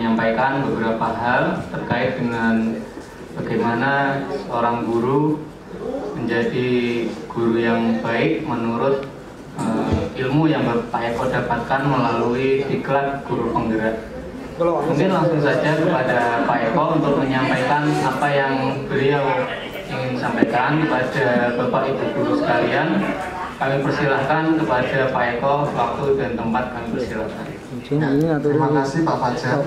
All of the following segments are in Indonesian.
menyampaikan beberapa hal terkait dengan bagaimana seorang guru menjadi guru yang baik menurut ilmu yang Pak Eko dapatkan melalui diklat guru penggerak. Mungkin langsung saja kepada Pak Eko untuk menyampaikan apa yang beliau ingin sampaikan kepada Bapak Ibu guru sekalian. Kami persilahkan kepada Pak Eko, waktu dan tempat kami persilahkan. Ya, terima kasih Pak Fajar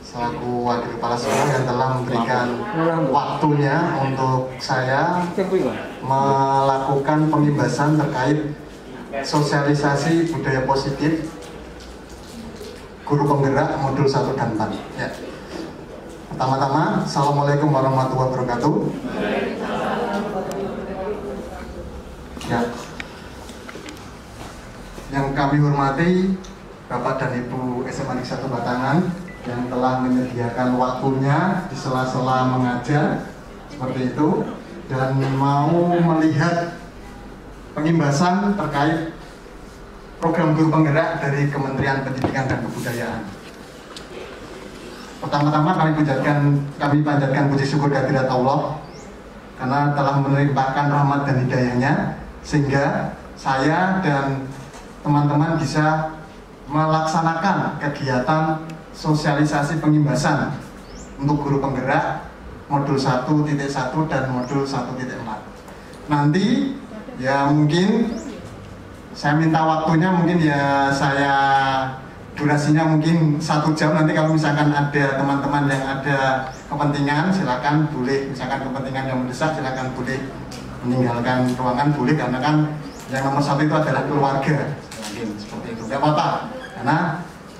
selaku Wakil Kepala Sekolah yang telah memberikan waktunya untuk saya melakukan pembebasan terkait sosialisasi budaya positif guru penggerak modul 1 dan 4. Ya. Pertama-tama, Assalamualaikum warahmatullahi wabarakatuh. Ya. Yang kami hormati Bapak dan Ibu SMA Negeri 1 Batangan yang telah menyediakan waktunya di sela-sela mengajar seperti itu dan mau melihat pengimbasan terkait program guru penggerak dari Kementerian Pendidikan dan Kebudayaan. Pertama-tama kami panjatkan puji syukur kehadirat Allah karena telah melimpahkan rahmat dan hidayahnya sehingga saya dan teman-teman bisa melaksanakan kegiatan sosialisasi pengimbasan untuk guru penggerak modul 1.1 dan modul 1.4. Nanti ya mungkin saya minta waktunya, mungkin ya saya durasinya mungkin 1 jam. Nanti kalau misalkan ada teman-teman yang ada kepentingan silakan boleh, misalkan kepentingan yang mendesak silakan boleh meninggalkan ruangan, boleh, karena kan yang nomor 1 itu adalah keluarga. Mungkin seperti itu, tidak apa-apa, karena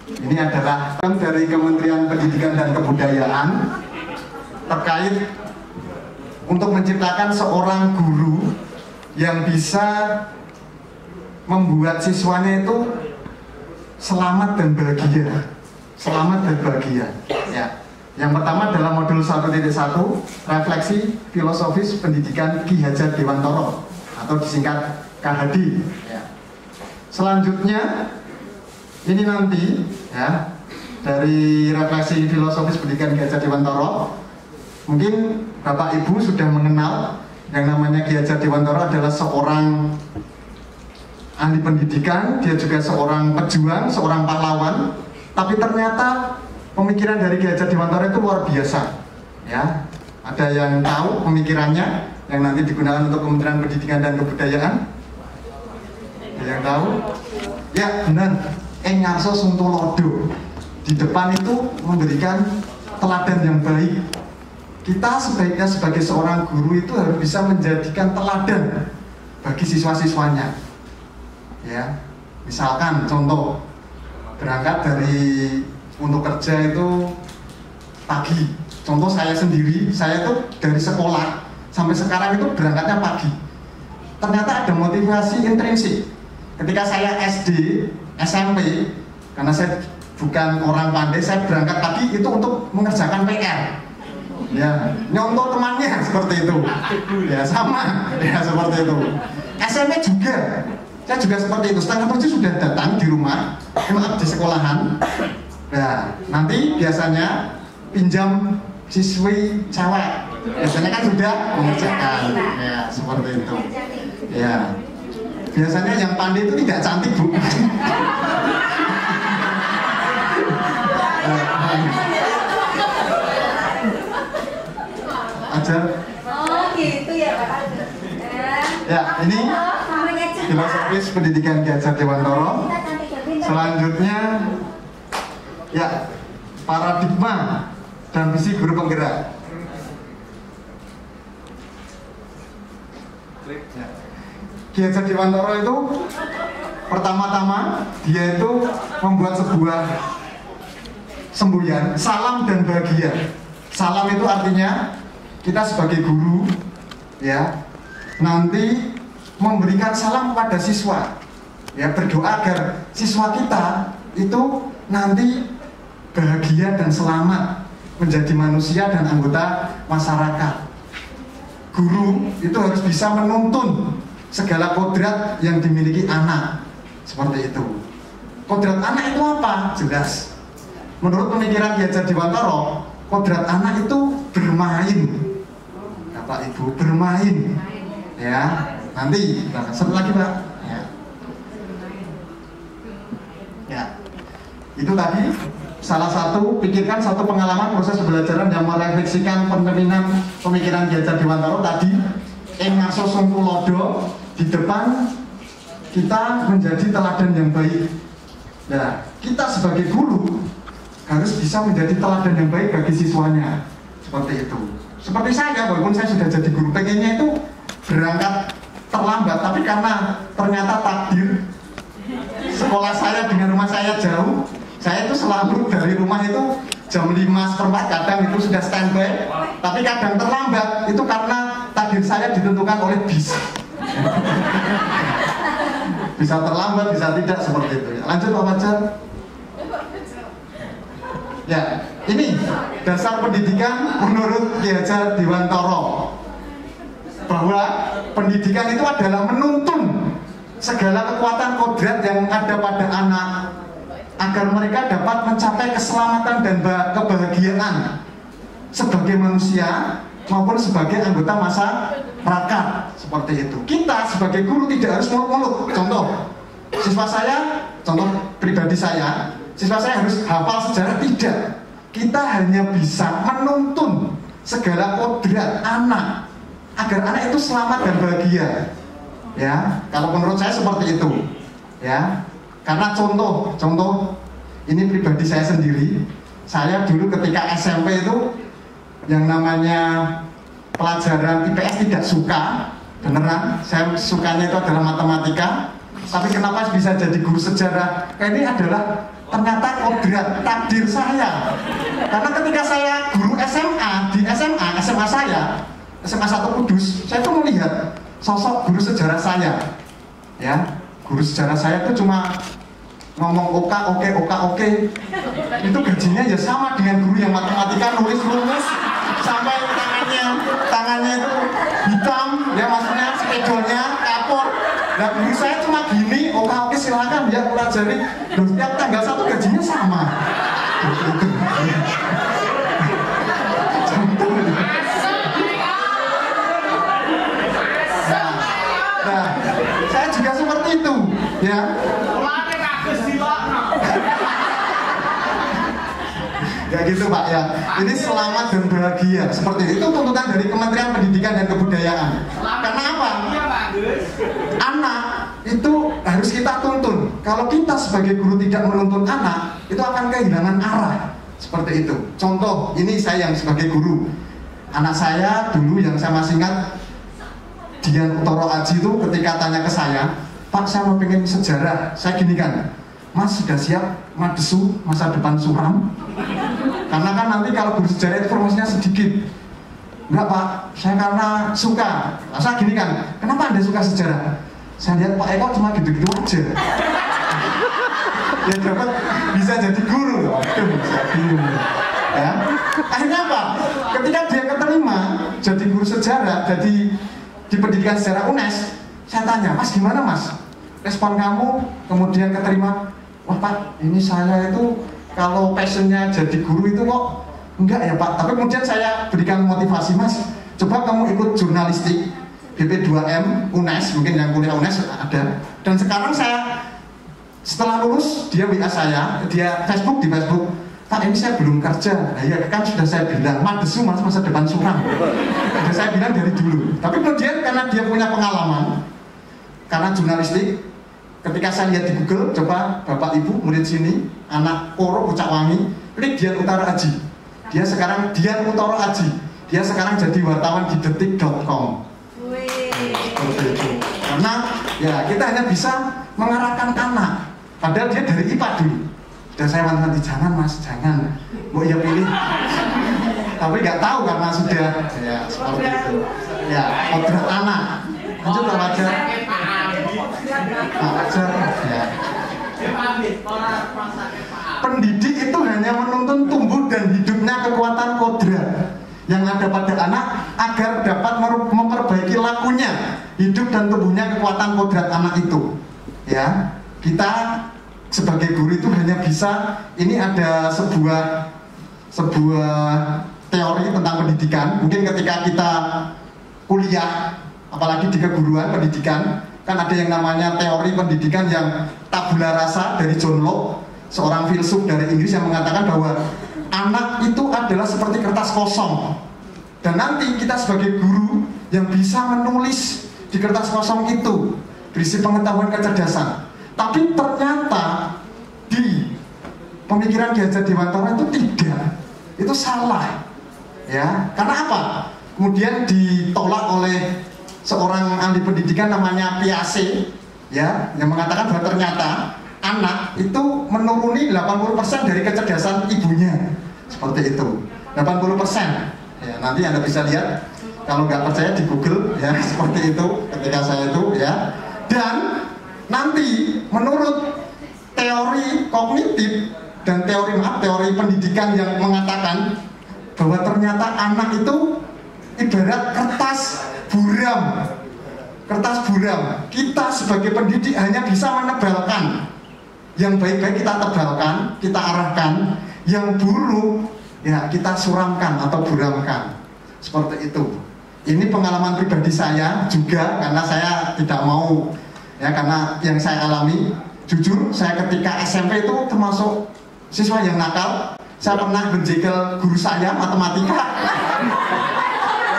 ini adalah dari Kementerian Pendidikan dan Kebudayaan terkait untuk menciptakan seorang guru yang bisa membuat siswanya itu selamat dan bahagia. Selamat dan bahagia. Ya. Yang pertama adalah modul 1.1, refleksi filosofis pendidikan Ki Hajar Dewantoro atau disingkat KHD. Ya. Selanjutnya ini nanti ya dari refleksi filosofis pendidikan Ki Hajar Dewantoro, mungkin Bapak Ibu sudah mengenal yang namanya Ki Hajar Dewantoro adalah seorang ahli pendidikan, dia juga seorang pejuang, seorang pahlawan. Tapi ternyata pemikiran dari Ki Hajar Dewantoro itu luar biasa. Ya, ada yang tahu pemikirannya yang nanti digunakan untuk Kementerian Pendidikan dan Kebudayaan? Ada yang tahu? Ya, benar. Ngarso Suntulodo di depan itu memberikan teladan yang baik. Kita sebaiknya sebagai seorang guru itu harus bisa menjadikan teladan bagi siswa-siswanya. Ya, misalkan contoh berangkat dari untuk kerja itu pagi. Contoh saya sendiri, saya itu dari sekolah sampai sekarang itu berangkatnya pagi. Ternyata ada motivasi intrinsik. Ketika saya SD, SMP, karena saya bukan orang pandai, saya berangkat pagi itu untuk mengerjakan PR. Ya, nyontoh temannya seperti itu. Ya sama, ya seperti itu. SMP juga. Saya juga seperti itu, 6:30 sudah datang di rumah, di sekolahan. Nah, nanti biasanya pinjam siswi cewek. Biasanya kan sudah mengerjakan, ya seperti itu. Ya, biasanya yang pandai itu tidak cantik, Bu. Ajar. Oh, gitu ya, Pak. Ya, ini filosofis pendidikan Ki Hajar Dewantoro. Selanjutnya ya paradigma dan visi guru penggerak. Ki Hajar Dewantoro itu pertama-tama dia itu membuat sebuah semboyan salam dan bahagia. Salam itu artinya kita sebagai guru ya nanti memberikan salam kepada siswa, ya berdoa agar siswa kita itu nanti bahagia dan selamat menjadi manusia dan anggota masyarakat. Guru itu harus bisa menuntun segala kodrat yang dimiliki anak, seperti itu. Kodrat anak itu apa? Jelas, menurut pemikiran Ki Hajar Dewantara, kodrat anak itu bermain. Bapak Ibu, bermain. Ya, nanti satu lagi Pak. Ya. Ya. Itu tadi salah satu, pikirkan satu pengalaman proses pembelajaran yang merefleksikan pemikiran Ki Hajar Dewantara tadi. Ing ngaso sungkulodo, di depan kita menjadi teladan yang baik. Ya, kita sebagai guru harus bisa menjadi teladan yang baik bagi siswanya. Seperti itu. Seperti saya, walaupun saya sudah jadi guru, pengennya itu berangkat terlambat, tapi karena ternyata takdir sekolah saya dengan rumah saya jauh, saya itu selalu dari rumah itu jam 5:15 kadang itu sudah standby, tapi kadang terlambat, itu karena takdir saya ditentukan oleh bis. Bisa terlambat, bisa tidak, seperti itu. Lanjut Pak Fajar. Ya, ini dasar pendidikan menurut Ki Hajar Dewantara, bahwa pendidikan itu adalah menuntun segala kekuatan kodrat yang ada pada anak agar mereka dapat mencapai keselamatan dan kebahagiaan sebagai manusia maupun sebagai anggota masyarakat. Seperti itu. Kita sebagai guru tidak harus muluk-muluk. Contoh, siswa saya, contoh pribadi saya, siswa saya harus hafal sejarah, tidak. Kita hanya bisa menuntun segala kodrat anak agar anak itu selamat dan bahagia. Ya, kalau menurut saya seperti itu. Ya, karena contoh ini pribadi saya sendiri. Saya dulu ketika SMP itu yang namanya pelajaran IPS tidak suka, beneran. Saya sukanya itu adalah matematika. Tapi kenapa bisa jadi guru sejarah? Ini adalah ternyata kodrat takdir saya. Karena ketika saya guru SMA di SMA saya, SMA 1 Kudus, saya tuh melihat sosok guru sejarah saya. Ya, guru sejarah saya itu cuma ngomong oke. Itu gajinya ya sama dengan guru yang matematika nulis rumus sampai tangannya itu hitam, ya maksudnya spidolnya kapur. Nah guru saya cuma gini, oke silakan ya pelajari. Loh, setiap tanggal 1 gajinya sama. Nah, saya juga seperti itu, ya. Ya gitu Pak ya. Ini selamat dan bahagia. Seperti itu tuntutan dari Kementerian Pendidikan dan Kebudayaan. Karena apa? Anak itu harus kita tuntun. Kalau kita sebagai guru tidak menuntun anak, itu akan kehilangan arah. Seperti itu. Contoh, ini saya yang sebagai guru. Anak saya dulu yang saya masih ingat, Dian Utoro Aji itu ketika tanya ke saya, Pak saya mau pengen sejarah. Saya gini kan, Mas sudah siap madesu masa depan suram? Karena kan nanti kalau guru sejarah itu informasinya sedikit. Enggak Pak, saya karena suka. Nah, saya gini kan, kenapa Anda suka sejarah? Saya lihat Pak Eko cuma gitu-gitu aja. Ya dapat bisa jadi guru loh. Saya bingung. Ya. Akhirnya apa? Ketika dia keterima jadi guru sejarah, jadi di pendidikan sejarah UNES, saya tanya, Mas gimana Mas? Respon kamu kemudian keterima? Wah Pak, ini saya itu kalau passionnya jadi guru itu kok enggak ya Pak. Tapi kemudian saya berikan motivasi, Mas, coba kamu ikut jurnalistik BP2M UNES, mungkin yang kuliah UNES ada. Dan sekarang saya setelah lulus, dia WA saya, dia di Facebook, Pak ini saya belum kerja. Nah ya kan sudah saya bilang, madesu Mas masa depan suram. Sudah saya bilang dari dulu. Tapi kemudian karena dia punya pengalaman, karena jurnalistik, ketika saya lihat di Google, coba Bapak Ibu murid sini, anak Koro Pucak Wangi, klik Dian Utara Aji. Dia sekarang Dian Utara Aji. Dia sekarang jadi wartawan di detik.com. Seperti itu. Karena ya kita hanya bisa mengarahkan anak. Padahal dia dari IPA dulu. Sudah saya wanti, jangan Mas, jangan. Mau ya pilih. Tapi nggak tahu karena sudah ya seperti itu. Ya, kodrat anak. Lanjut Pak Fajar. Pak Fajar. Ya. Pendidik itu hanya menuntun tumbuh dan hidupnya kekuatan kodrat yang ada pada anak agar dapat memperbaiki lakunya, hidup dan tumbuhnya kekuatan kodrat anak itu. Ya, kita sebagai guru itu hanya bisa, ini ada sebuah teori tentang pendidikan. Mungkin ketika kita kuliah, apalagi di keguruan pendidikan, kan ada yang namanya teori pendidikan yang tabula rasa dari John Locke, seorang filsuf dari Inggris yang mengatakan bahwa anak itu adalah seperti kertas kosong. Dan nanti kita sebagai guru yang bisa menulis di kertas kosong itu berisi pengetahuan kecerdasan. Tapi ternyata di pemikiran Ki Hajar Dewantara itu tidak, itu salah, ya. Karena apa? Kemudian ditolak oleh seorang ahli pendidikan namanya Piaget, ya, yang mengatakan bahwa ternyata anak itu menuruni 80% dari kecerdasan ibunya, seperti itu, 80%. Ya, nanti Anda bisa lihat, kalau nggak percaya di Google, ya, seperti itu ketika saya itu, ya. Dan nanti menurut teori kognitif dan teori pendidikan yang mengatakan bahwa ternyata anak itu ibarat kertas buram. Kertas buram. Kita sebagai pendidik hanya bisa menebalkan. Yang baik-baik kita tebalkan, kita arahkan. Yang buruk ya kita suramkan atau buramkan. Seperti itu. Ini pengalaman pribadi saya juga, karena saya tidak mau, ya, karena yang saya alami, jujur saya ketika SMP itu termasuk siswa yang nakal. Saya pernah menjegal guru saya matematika.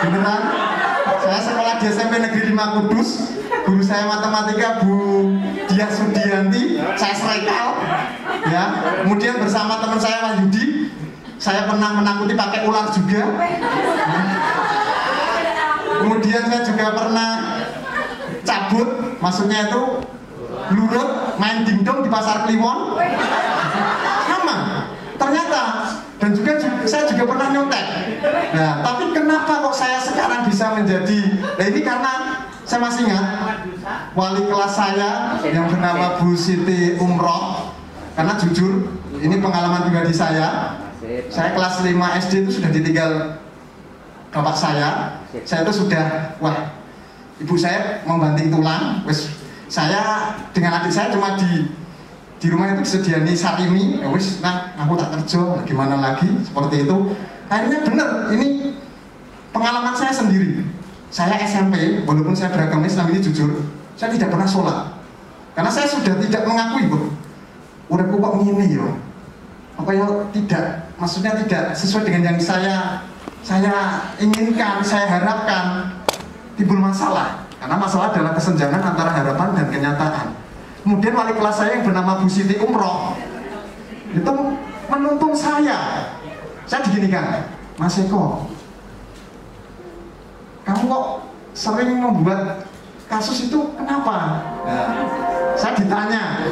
Beneran. Saya sekolah di SMP Negeri 5 Kudus. Guru saya matematika Bu Diah Sudianti, saya serekal, ya. Kemudian bersama teman saya Wahyudi, saya pernah menakuti pakai ular juga. Kemudian saya juga pernah cabut, maksudnya itu lurut, main dingdong di Pasar Kliwon. Sama, ternyata. Dan juga saya juga pernah nyontek. Nah, tapi kenapa kok saya sekarang bisa menjadi, nah ini karena saya masih ingat wali kelas saya yang bernama Bu Siti Umroh. Karena jujur, ini pengalaman pribadi saya. Saya kelas 5 SD itu sudah ditinggal bapak saya. Saya itu sudah, wah, ibu saya membanting tulang. Wes, saya dengan adik saya cuma di rumah itu disediani sarimi. Ya wes, nah aku tak kerja, gimana lagi, seperti itu. Akhirnya bener, ini pengalaman saya sendiri. Saya SMP, walaupun saya beragama Islam ini jujur, saya tidak pernah sholat. Karena saya sudah tidak mengakui, Bu, uripku kok ngene ya. Apa ya tidak, maksudnya tidak sesuai dengan yang saya inginkan, saya harapkan. Timbul masalah, karena masalah adalah kesenjangan antara harapan dan kenyataan. Kemudian wali kelas saya yang bernama Bu Siti Umroh itu menuntun saya diginikan, Mas Eko, kamu kok sering membuat kasus itu kenapa? Nah, saya ditanya,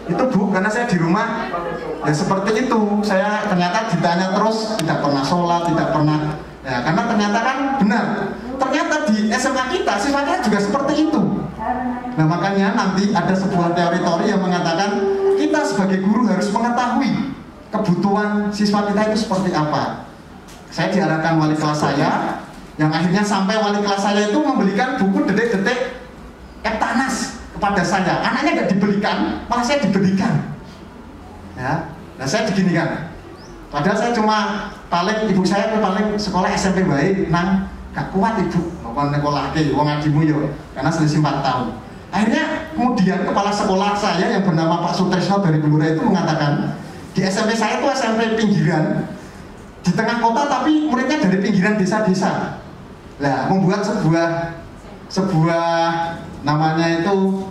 itu Bu, karena saya di rumah ya seperti itu. Saya ternyata ditanya terus, tidak pernah sholat, tidak pernah, ya, karena ternyata kan benar. Ternyata di SMA kita, siswanya juga seperti itu. Nah, makanya nanti ada sebuah teori yang mengatakan kita sebagai guru harus mengetahui kebutuhan siswa kita itu seperti apa. Saya diarahkan wali kelas saya, yang akhirnya sampai wali kelas saya itu membelikan buku detik-detik Eptanas kepada saya. Anaknya nggak dibelikan, malah saya dibelikan. Ya, nah saya diginikan. Padahal saya cuma paling, ibu saya paling sekolah SMP baik, nang gak kuat ibu, mau sekolah ke, wong adimu yo, karena selisih 4 tahun. Akhirnya kemudian kepala sekolah saya yang bernama Pak Sutresno dari Blora itu mengatakan, di SMP saya itu SMP pinggiran, di tengah kota tapi muridnya dari pinggiran desa-desa. Nah, membuat sebuah namanya itu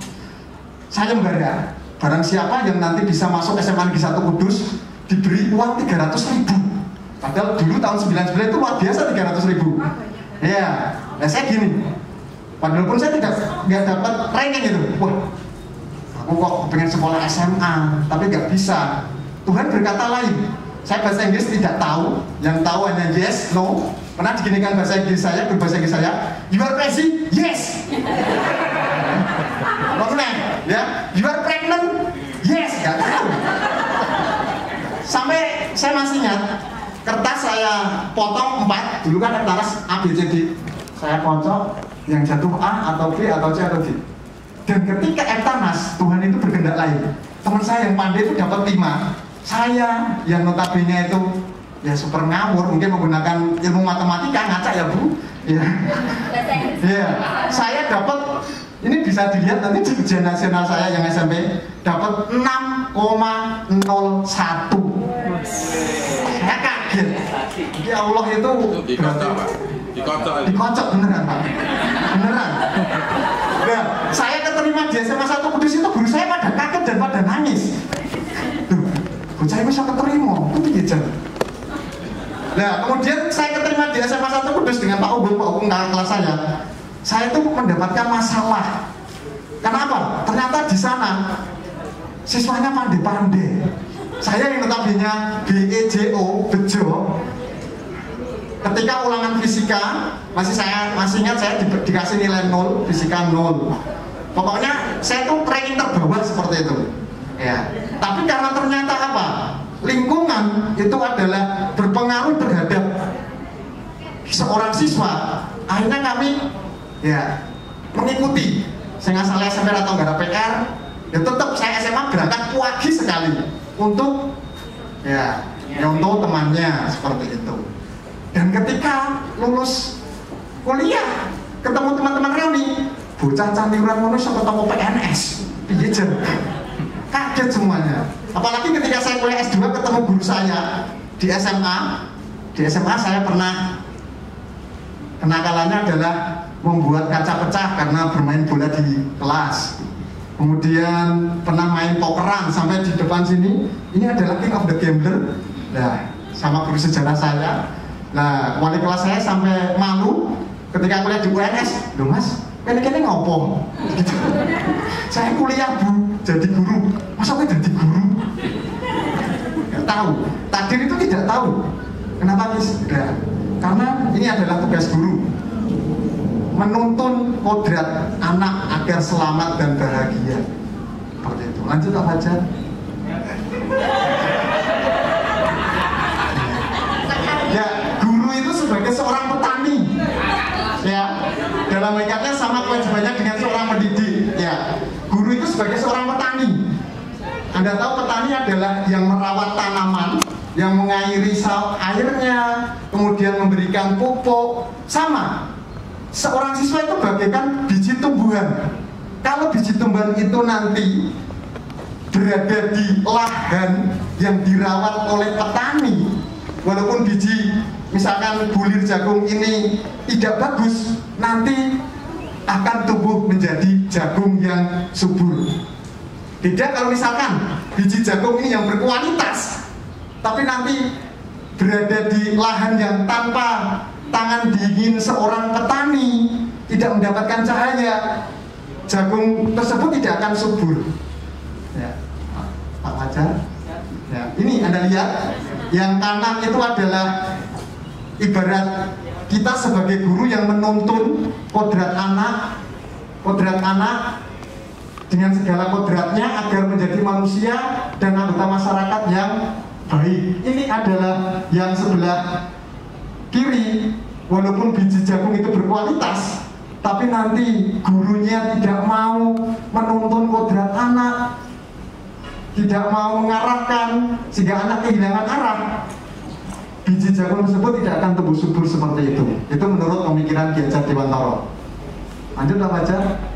sayembara. Barang siapa yang nanti bisa masuk SMA Negeri 1 Kudus diberi uang 300.000. Padahal dulu tahun 99 itu luar biasa 300.000. Ya, nah saya gini. Padahal pun saya nggak dapat ranking itu. Wah, aku kok pengen sekolah SMA, tapi nggak bisa. Tuhan berkata lain. Saya bahasa Inggris tidak tahu, yang tahu hanya yes, no. Pernah diginikan bahasa Inggris saya, berbahasa Inggris saya, you are crazy, yes. Maksudnya, ya, you are pregnant, yes, nggak tahu. Sampai saya masih ingat, kertas saya potong 4, dulu kan kertas A, B, C, D. Saya kocok, yang jatuh A atau B atau C atau D. Dan ketika Eptanas, Tuhan itu berkehendak lain. Teman saya yang pandai itu dapat 5. Saya yang notabene itu ya super ngawur, mungkin menggunakan ilmu matematika, ngaca ya Bu. Ya. Ya, saya dapat, ini bisa dilihat nanti di ujian nasional saya yang SMP, dapat 6,01. Saya kaget. Ya Allah itu dikocok beneran Pak. Beneran. Nah, saya keterima di SMA 1 Kudus itu guru saya pada kaget dan pada nangis. Duh, bocah bisa keterima, itu piye. Nah, kemudian saya keterima di SMA 1 Kudus dengan Pak Ugum kakak kelas saya itu mendapatkan masalah. Kenapa? Ternyata di sana siswanya pandai-pandai. Saya yang notabene BEJO, bejo. Ketika ulangan fisika, masih ingat saya dikasih nilai 0, fisika 0. Pokoknya saya tuh ranking terbawah seperti itu. Ya. Tapi karena ternyata apa? Lingkungan itu adalah berpengaruh terhadap seorang siswa. Akhirnya kami ya mengikuti. Saya nggak salah SMP atau nggak ada PR, ya tetap saya SMA berangkat pagi sekali untuk ya nyontoh temannya seperti itu. Dan ketika lulus kuliah ketemu teman-teman reuni, bocah cantiran ngono iso ketemu PNS. Piye jen? Kaget semuanya. Apalagi ketika saya kuliah S2 ketemu guru saya di SMA. Di SMA saya pernah kenakalannya adalah membuat kaca pecah karena bermain bola di kelas. Kemudian pernah main pokeran sampai di depan sini. Ini adalah king of the gambler. Nah, sama guru sejarah saya. Nah, wali kelas saya sampai malu ketika kuliah di UNS. Loh Mas, kene-kene ngopo? Gitu. Saya kuliah Bu, jadi guru. Masa saya jadi guru? Gak tahu. Takdir itu tidak tahu. Kenapa Miss? Ya, karena ini adalah tugas guru. Menuntun kodrat anak agar selamat dan bahagia. Seperti itu. Lanjut Pak Fajar. Ya, guru itu sebagai seorang petani. Ya, dalam ikatnya sama kewajibannya dengan seorang pendidik. Ya, guru itu sebagai seorang petani. Anda tahu petani adalah yang merawat tanaman, yang mengairi airnya, kemudian memberikan pupuk. Sama. Seorang siswa itu bagaikan biji tumbuhan. Kalau biji tumbuhan itu nanti berada di lahan yang dirawat oleh petani, walaupun biji misalkan bulir jagung ini tidak bagus, nanti akan tumbuh menjadi jagung yang subur. Tidak kalau misalkan biji jagung ini yang berkualitas, tapi nanti berada di lahan yang tanpa tangan dingin seorang petani, tidak mendapatkan cahaya, jagung tersebut tidak akan subur. Ya, Pak Fajar. Ya, ini Anda lihat, yang kanan itu adalah ibarat kita sebagai guru yang menuntun kodrat anak dengan segala kodratnya agar menjadi manusia dan anggota masyarakat yang baik. Ini adalah yang sebelah kiri, walaupun biji jagung itu berkualitas, tapi nanti gurunya tidak mau menuntun kodrat anak, tidak mau mengarahkan sehingga anak kehilangan arah, biji jagung tersebut tidak akan tumbuh subur seperti itu. Itu menurut pemikiran Ki Hajar Dewantara. Lanjut Pak Fajar.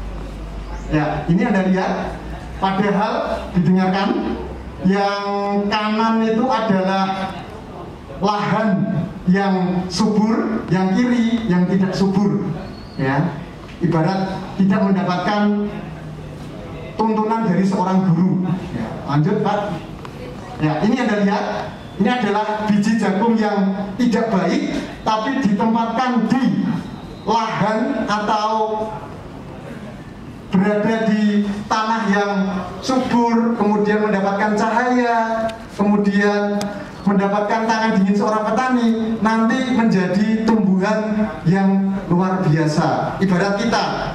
Ya, ini Anda lihat, padahal didengarkan yang kanan itu adalah lahan yang subur, yang kiri yang tidak subur. Ya, ibarat tidak mendapatkan tuntunan dari seorang guru. Ya, lanjut Pak. Ya, ini Anda lihat, ini adalah biji jagung yang tidak baik, tapi ditempatkan di lahan atau berada di tanah yang subur, kemudian mendapatkan cahaya, kemudian mendapatkan tangan dingin seorang petani, nanti menjadi tumbuhan yang luar biasa. Ibarat kita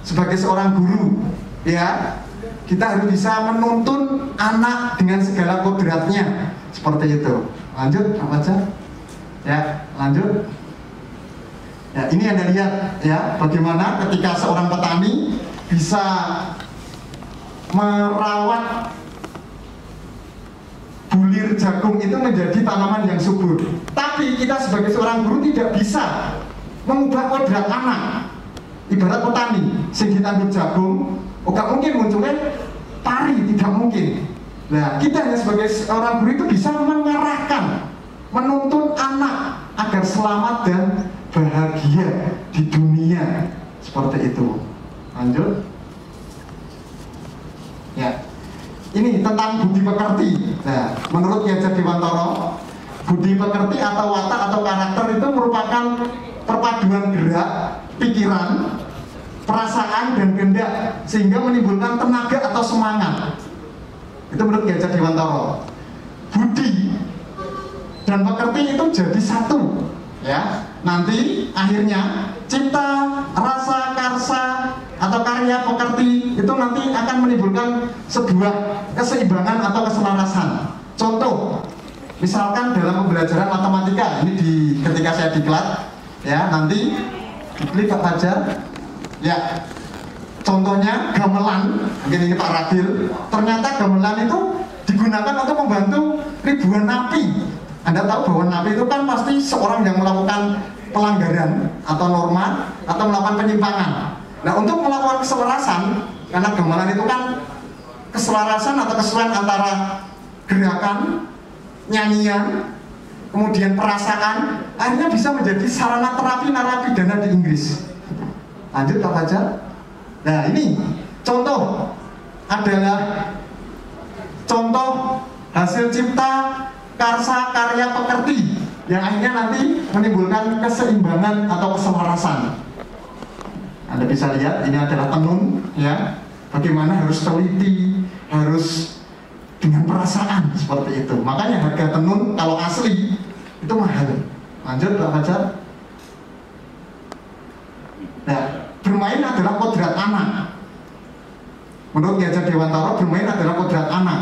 sebagai seorang guru, ya, kita harus bisa menuntun anak dengan segala kodratnya, seperti itu. Lanjut, Pak Fajar. Ya, lanjut. Ya, ini Anda lihat ya, bagaimana ketika seorang petani bisa merawat bulir jagung itu menjadi tanaman yang subur. Tapi kita sebagai seorang guru tidak bisa mengubah kodrat anak. Ibarat petani, sing ditandur jagung, gak mungkin munculnya pari, tidak mungkin. Nah, kita hanya sebagai seorang guru itu bisa mengarahkan, menuntun anak agar selamat dan bahagia di dunia. Seperti itu. Lanjut. Ya. Ini tentang budi pekerti. Nah, menurut Ki Hajar Dewantara, budi pekerti atau watak atau karakter itu merupakan perpaduan gerak, pikiran, perasaan dan kehendak sehingga menimbulkan tenaga atau semangat. Itu menurut Ki Hajar Dewantara. Budi dan pekerti itu jadi satu, ya. Nanti akhirnya cipta, rasa, karsa atau karya pekerti itu nanti akan menimbulkan sebuah keseimbangan atau keselarasan. Contoh, misalkan dalam pembelajaran matematika ini ketika saya diklat, ya nanti diklik Pak Fajar, ya contohnya gamelan, mungkin ini Pak Radil, ternyata gamelan itu digunakan untuk membantu ribuan napi. Anda tahu bahwa napi itu kan pasti seorang yang melakukan pelanggaran atau norma atau melakukan penyimpangan. Nah, untuk melakukan keselarasan, karena gamelan itu kan keselarasan atau kesesuaian antara gerakan, nyanyian, kemudian perasaan, akhirnya bisa menjadi sarana terapi narapidana di Inggris. Lanjut Pak Fajar. Nah, ini contoh adalah contoh hasil cipta karsa karya pekerti yang akhirnya nanti menimbulkan keseimbangan atau keselarasan. Anda bisa lihat ini adalah tenun, ya. Bagaimana harus teliti, harus dengan perasaan seperti itu. Makanya harga tenun kalau asli itu mahal. Lanjut Pak Fajar. Nah, bermain adalah kodrat anak. Menurut Ki Hajar Dewantara, bermain adalah kodrat anak.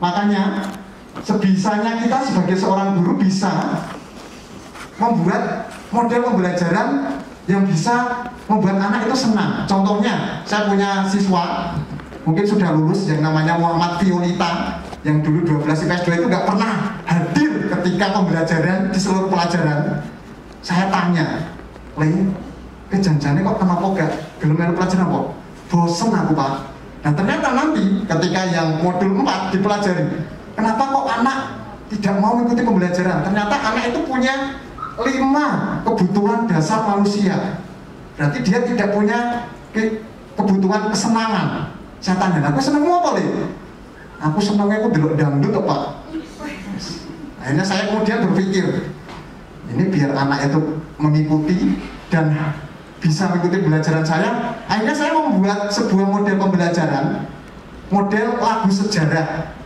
Makanya sebisanya kita sebagai seorang guru bisa membuat model pembelajaran yang bisa membuat anak itu senang. Contohnya, saya punya siswa mungkin sudah lulus yang namanya Muhammad Violita, yang dulu 12 IPS 2 itu nggak pernah hadir ketika pembelajaran di seluruh pelajaran. Saya tanya, "Le, kejanjane kok kenapa gak gelem melu pelajaran kok?" "Bosen aku, Pak." Nah, ternyata nanti ketika yang modul 4 dipelajari, kenapa kok anak tidak mau mengikuti pembelajaran? Ternyata anak itu punya 5 kebutuhan dasar manusia. Berarti dia tidak punya kebutuhan kesenangan. Saya tanya, aku seneng apa Le? Aku senengnya aku delok dangdut Pak. Akhirnya saya kemudian berpikir, ini biar anak itu mengikuti dan bisa mengikuti pembelajaran saya. Akhirnya saya membuat sebuah model pembelajaran, model lagu sejarah.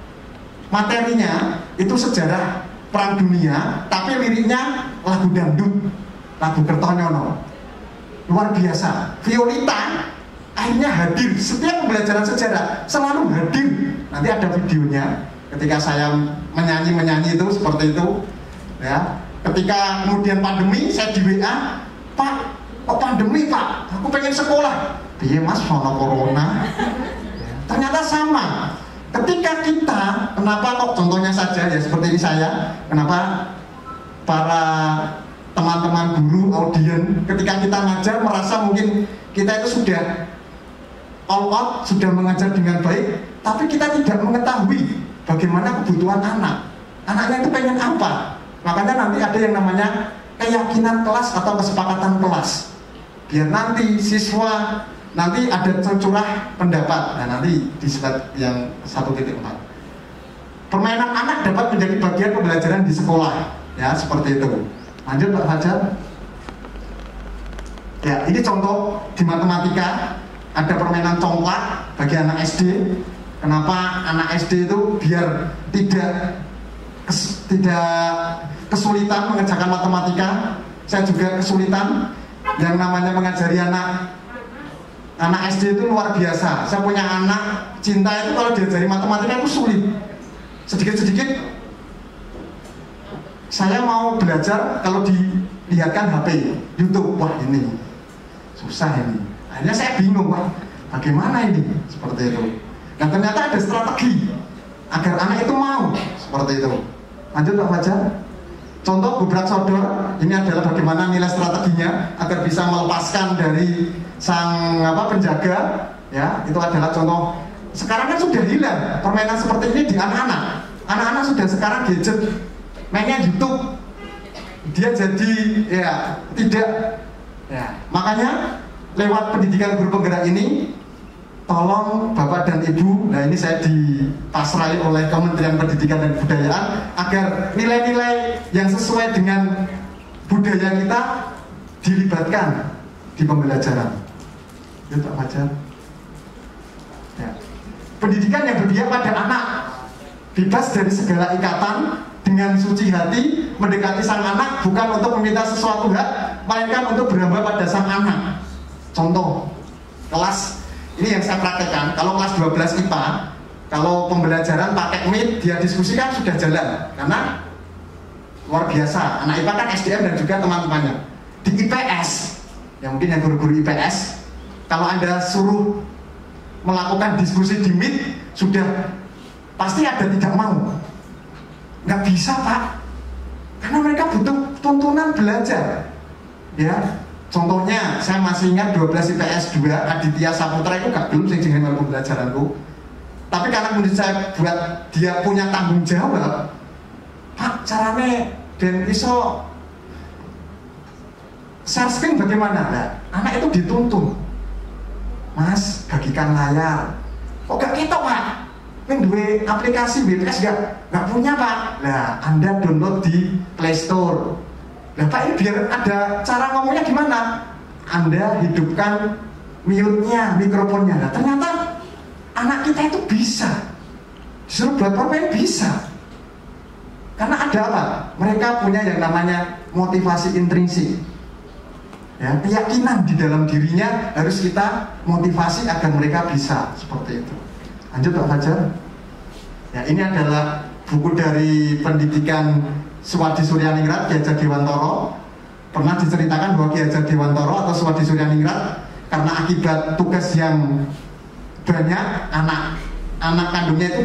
Materinya itu sejarah Perang Dunia, tapi liriknya lagu dangdut, lagu Kertonyono. Luar biasa. Violita akhirnya hadir setiap pembelajaran sejarah, selalu hadir. Nanti ada videonya ketika saya menyanyi itu seperti itu, ya. Ketika kemudian pandemi, saya di WA, "Pak, kok pandemi Pak? Aku pengen sekolah." "Iya Mas, sono corona." Ternyata sama. Ketika kita, kenapa kok contohnya saja ya seperti ini saya, kenapa para teman-teman guru, audien, ketika kita ngajar merasa mungkin kita itu sudah all out, sudah mengajar dengan baik, tapi kita tidak mengetahui bagaimana kebutuhan anak. Anaknya itu pengen apa? Makanya nanti ada yang namanya keyakinan kelas atau kesepakatan kelas. Biar nanti siswa nanti ada curah pendapat. Nah, nanti di slide yang 1.4. Permainan anak dapat menjadi bagian pembelajaran di sekolah, ya seperti itu. Lanjut Pak Fajar. Ya, ini contoh di matematika ada permainan congklak bagi anak SD. Kenapa anak SD itu biar tidak kesulitan mengerjakan matematika? Saya juga kesulitan. Yang namanya mengajari anak SD itu luar biasa. Saya punya anak cinta itu kalau diajari matematika itu sulit. Sedikit-sedikit saya mau belajar, kalau dilihatkan HP, YouTube, wah ini susah ini. Akhirnya saya bingung, wah bagaimana ini? Seperti itu. Nah ternyata ada strategi agar anak itu mau seperti itu. Lanjut Pak Fajar. Contoh gubrak sodor, ini adalah bagaimana nilai strateginya agar bisa melepaskan dari sang penjaga. Ya, itu adalah contoh. Sekarang kan sudah hilang permainan seperti ini di anak-anak. Anak-anak sudah sekarang gadget, mainnya YouTube. Dia jadi tidak. Ya, makanya lewat pendidikan guru penggerak ini, tolong Bapak dan Ibu, nah ini saya dipasrai oleh Kementerian Pendidikan dan Kebudayaan agar nilai-nilai yang sesuai dengan budaya kita dilibatkan di pembelajaran. Ya Pak Fajar. Ya. Pendidikan yang berpihak pada anak, bebas dari segala ikatan, dengan suci hati mendekati sang anak, bukan untuk meminta sesuatu hak, melainkan untuk berhamba pada sang anak. Contoh kelas ini yang saya praktekkan, kalau kelas 12 IPA, kalau pembelajaran pakai Meet, dia diskusikan sudah jalan. Karena luar biasa, anak IPA kan SDM dan juga teman-temannya. Di IPS, yang mungkin yang guru-guru IPS, kalau Anda suruh melakukan diskusi di Meet, sudah pasti ada tidak mau. Nggak bisa Pak, karena mereka butuh tuntunan belajar. Ya. Contohnya, saya masih ingat 12 IPS 2, Aditya Saputra itu gak belum sing dengan pembelajaranku. Tapi karena kemudian saya buat dia punya tanggung jawab, Pak, caranya dan iso share screen bagaimana? Nah, anak itu dituntun. Mas, bagikan layar. Kok gak ketok Pak? Yang dua aplikasi BPS gak punya Pak. Nah, Anda download di Play Store. Nah Pak, ini biar ada cara ngomongnya gimana? Anda hidupkan mute-nya, mikrofonnya. Nah ternyata anak kita itu bisa. Disuruh buat permain bisa. Karena ada apa? Mereka punya yang namanya motivasi intrinsik. Ya, keyakinan di dalam dirinya harus kita motivasi agar mereka bisa. Seperti itu. Lanjut Pak Fajar. Ya, ini adalah buku dari pendidikan Suwadi Suryaningrat, Ki Hajar Dewantoro. Pernah diceritakan bahwa Ki Hajar Dewantoro atau Suwadi Suryaningrat karena akibat tugas yang banyak, anak kandungnya itu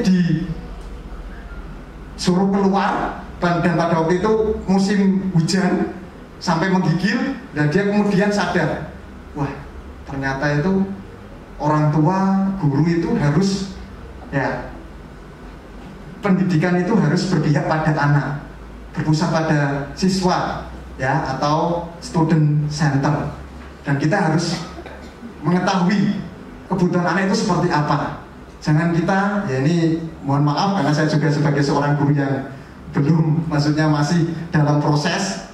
disuruh keluar dan pada waktu itu musim hujan sampai menggigil, dan dia kemudian sadar, wah ternyata itu orang tua, guru itu harus pendidikan itu harus berpihak pada anak, berpusat pada siswa atau student center, dan kita harus mengetahui kebutuhan anak itu seperti apa. Jangan kita, ini mohon maaf karena saya juga sebagai seorang guru yang belum, maksudnya masih dalam proses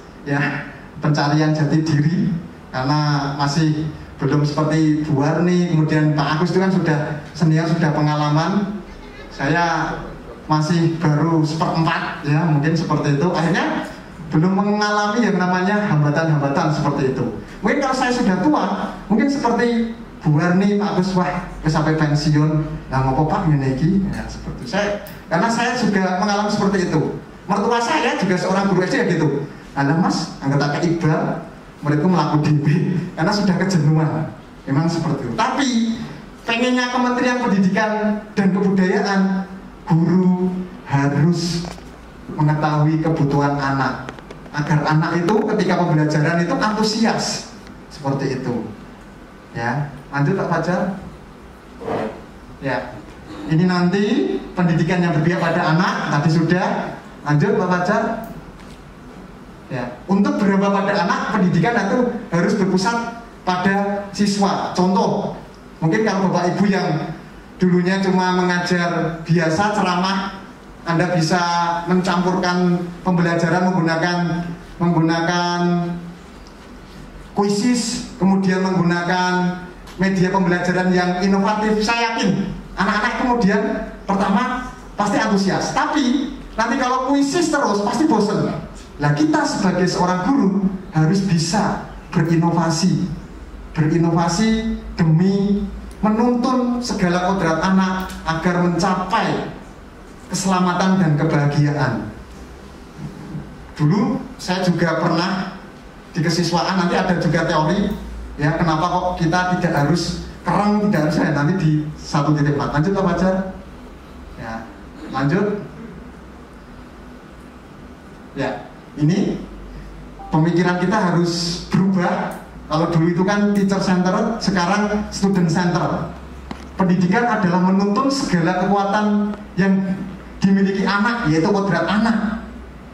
pencarian jati diri, karena masih belum seperti Bu Warni, kemudian Pak Agus itu kan sudah senior, sudah pengalaman. Saya masih baru seperempat, mungkin seperti itu. Akhirnya belum mengalami yang namanya hambatan-hambatan seperti itu. Mungkin kalau saya sudah tua, mungkin seperti Bu Warni, Pak Agus, wah sampai pensiun, nah ngopo Pak menegi, seperti saya. Karena saya juga mengalami seperti itu. Mertua saya juga seorang guru SD gitu. Alah Mas, anggota ke Iqbal, muridku melakukan DB, karena sudah kejenuhan. Memang seperti itu. Tapi pengennya Kementerian Pendidikan dan Kebudayaan, guru harus mengetahui kebutuhan anak, agar anak itu ketika pembelajaran itu antusias seperti itu. Lanjut Pak Fajar. Ini nanti pendidikan yang berpihak pada anak tadi sudah. Lanjut Pak Fajar. Untuk berhamba pada anak, pendidikan itu harus berpusat pada siswa. Contoh, mungkin kalau Bapak Ibu yang dulunya cuma mengajar biasa, ceramah, Anda bisa mencampurkan pembelajaran menggunakan kuisis, kemudian menggunakan media pembelajaran yang inovatif. Saya yakin anak-anak kemudian pertama pasti antusias, tapi nanti kalau kuisis terus pasti bosan. Nah kita sebagai seorang guru harus bisa berinovasi demi menuntun segala kodrat anak agar mencapai keselamatan dan kebahagiaan. Dulu saya juga pernah di kesiswaan, nanti ada juga teori kenapa kok kita tidak harus kerang tidak harus ya, nanti di 1.4. Lanjut Pak Fajar. Ya, lanjut. Ya, ini pemikiran kita harus berubah. Kalau dulu itu kan teacher center, sekarang student center. Pendidikan adalah menuntun segala kekuatan yang dimiliki anak, yaitu kodrat anak,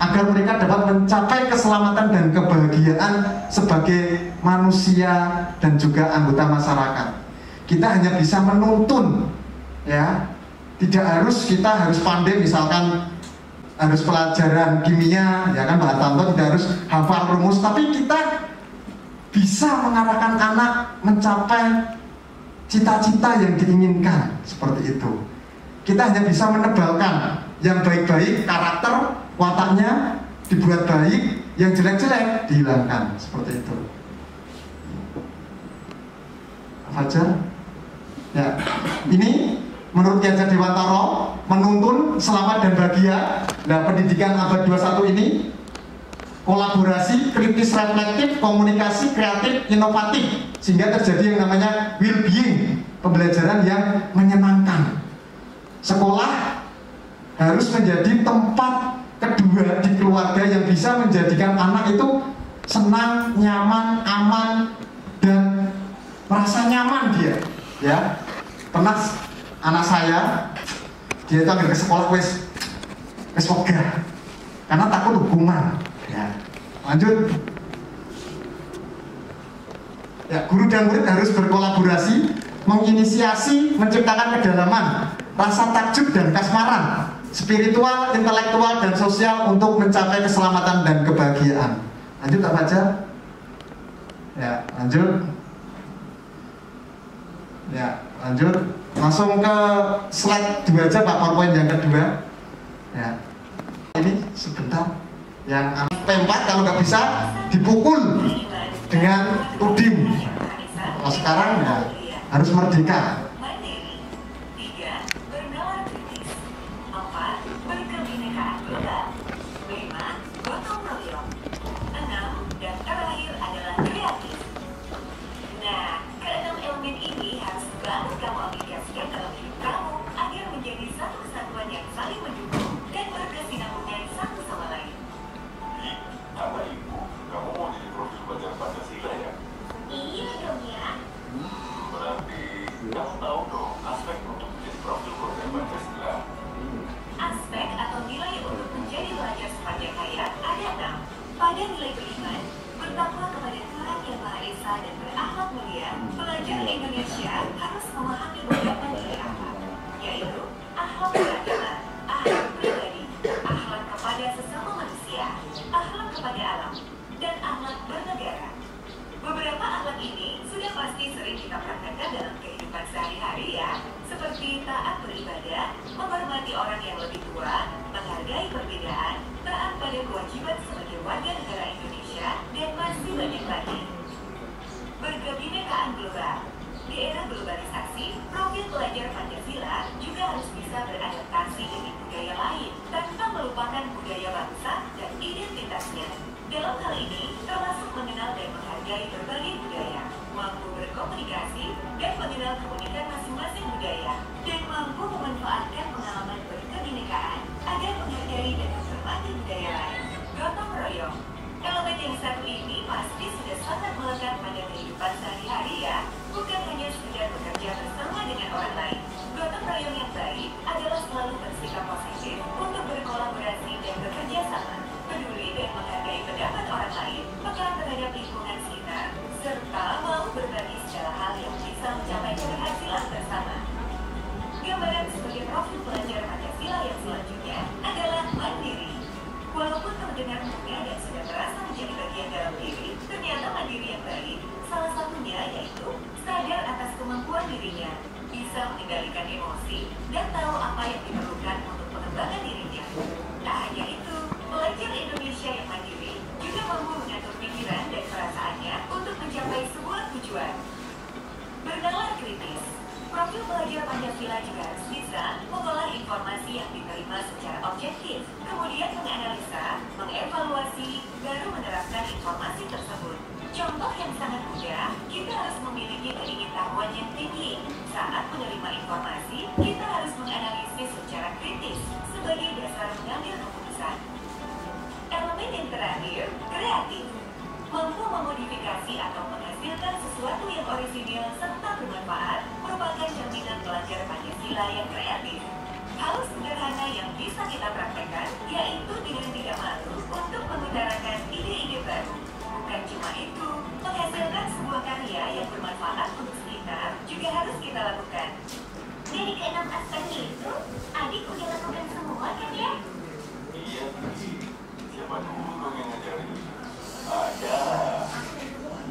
agar mereka dapat mencapai keselamatan dan kebahagiaan sebagai manusia dan juga anggota masyarakat. Kita hanya bisa menuntun, ya. Kita harus pandai, misalkan harus pelajaran kimia, ya kan Pak Tanto, tidak harus hafal rumus, tapi kita bisa mengarahkan anak mencapai cita-cita yang diinginkan, seperti itu. Kita hanya bisa menebalkan yang baik-baik, karakter, wataknya dibuat baik, yang jelek-jelek dihilangkan, seperti itu. Fajar, ya, ini menurut Ki Hajar Dewantara menuntun selamat dan bahagia. Nah, pendidikan abad 21 ini kolaborasi, kritis, reflektif, komunikasi, kreatif, inovatif, sehingga terjadi yang namanya well-being, pembelajaran yang menyenangkan. Sekolah harus menjadi tempat kedua di keluarga yang bisa menjadikan anak itu senang, nyaman, aman, dan merasa nyaman dia. Ya, pernah anak saya, dia itu ambil ke sekolah wes wegah, karena takut hukuman. Ya, lanjut. Ya, guru dan murid harus berkolaborasi, menginisiasi, menciptakan kedalaman, rasa takjub dan kasmaran, spiritual, intelektual, dan sosial untuk mencapai keselamatan dan kebahagiaan. Lanjut Pak Fajar. Ya, lanjut. Ya, lanjut. Langsung ke slide 2 aja Pak, PowerPoint yang kedua. Ya, ini sebentar. Yang P4 kalau nggak bisa dipukul dengan tuding. Kalau sekarang ya harus merdeka. Contoh yang sangat mudah, kita harus memiliki keingin tahuan yang tinggi kreatif, mampu memodifikasi atau menghasilkan sesuatu yang orisinil serta bermanfaat, merupakan jaminan pelajar Pancasila yang kreatif. Hal sederhana yang bisa kita praktekkan, yaitu dengan tidak malu untuk mengutarakan ide-ide baru. Bukan cuma itu, menghasilkan sebuah karya yang bermanfaat untuk sekitar juga harus kita lakukan. Dari keenam aspeknya itu, adik udah lakukan semua kan ya? Iya, siapa dulu yang ngajarin? Ada.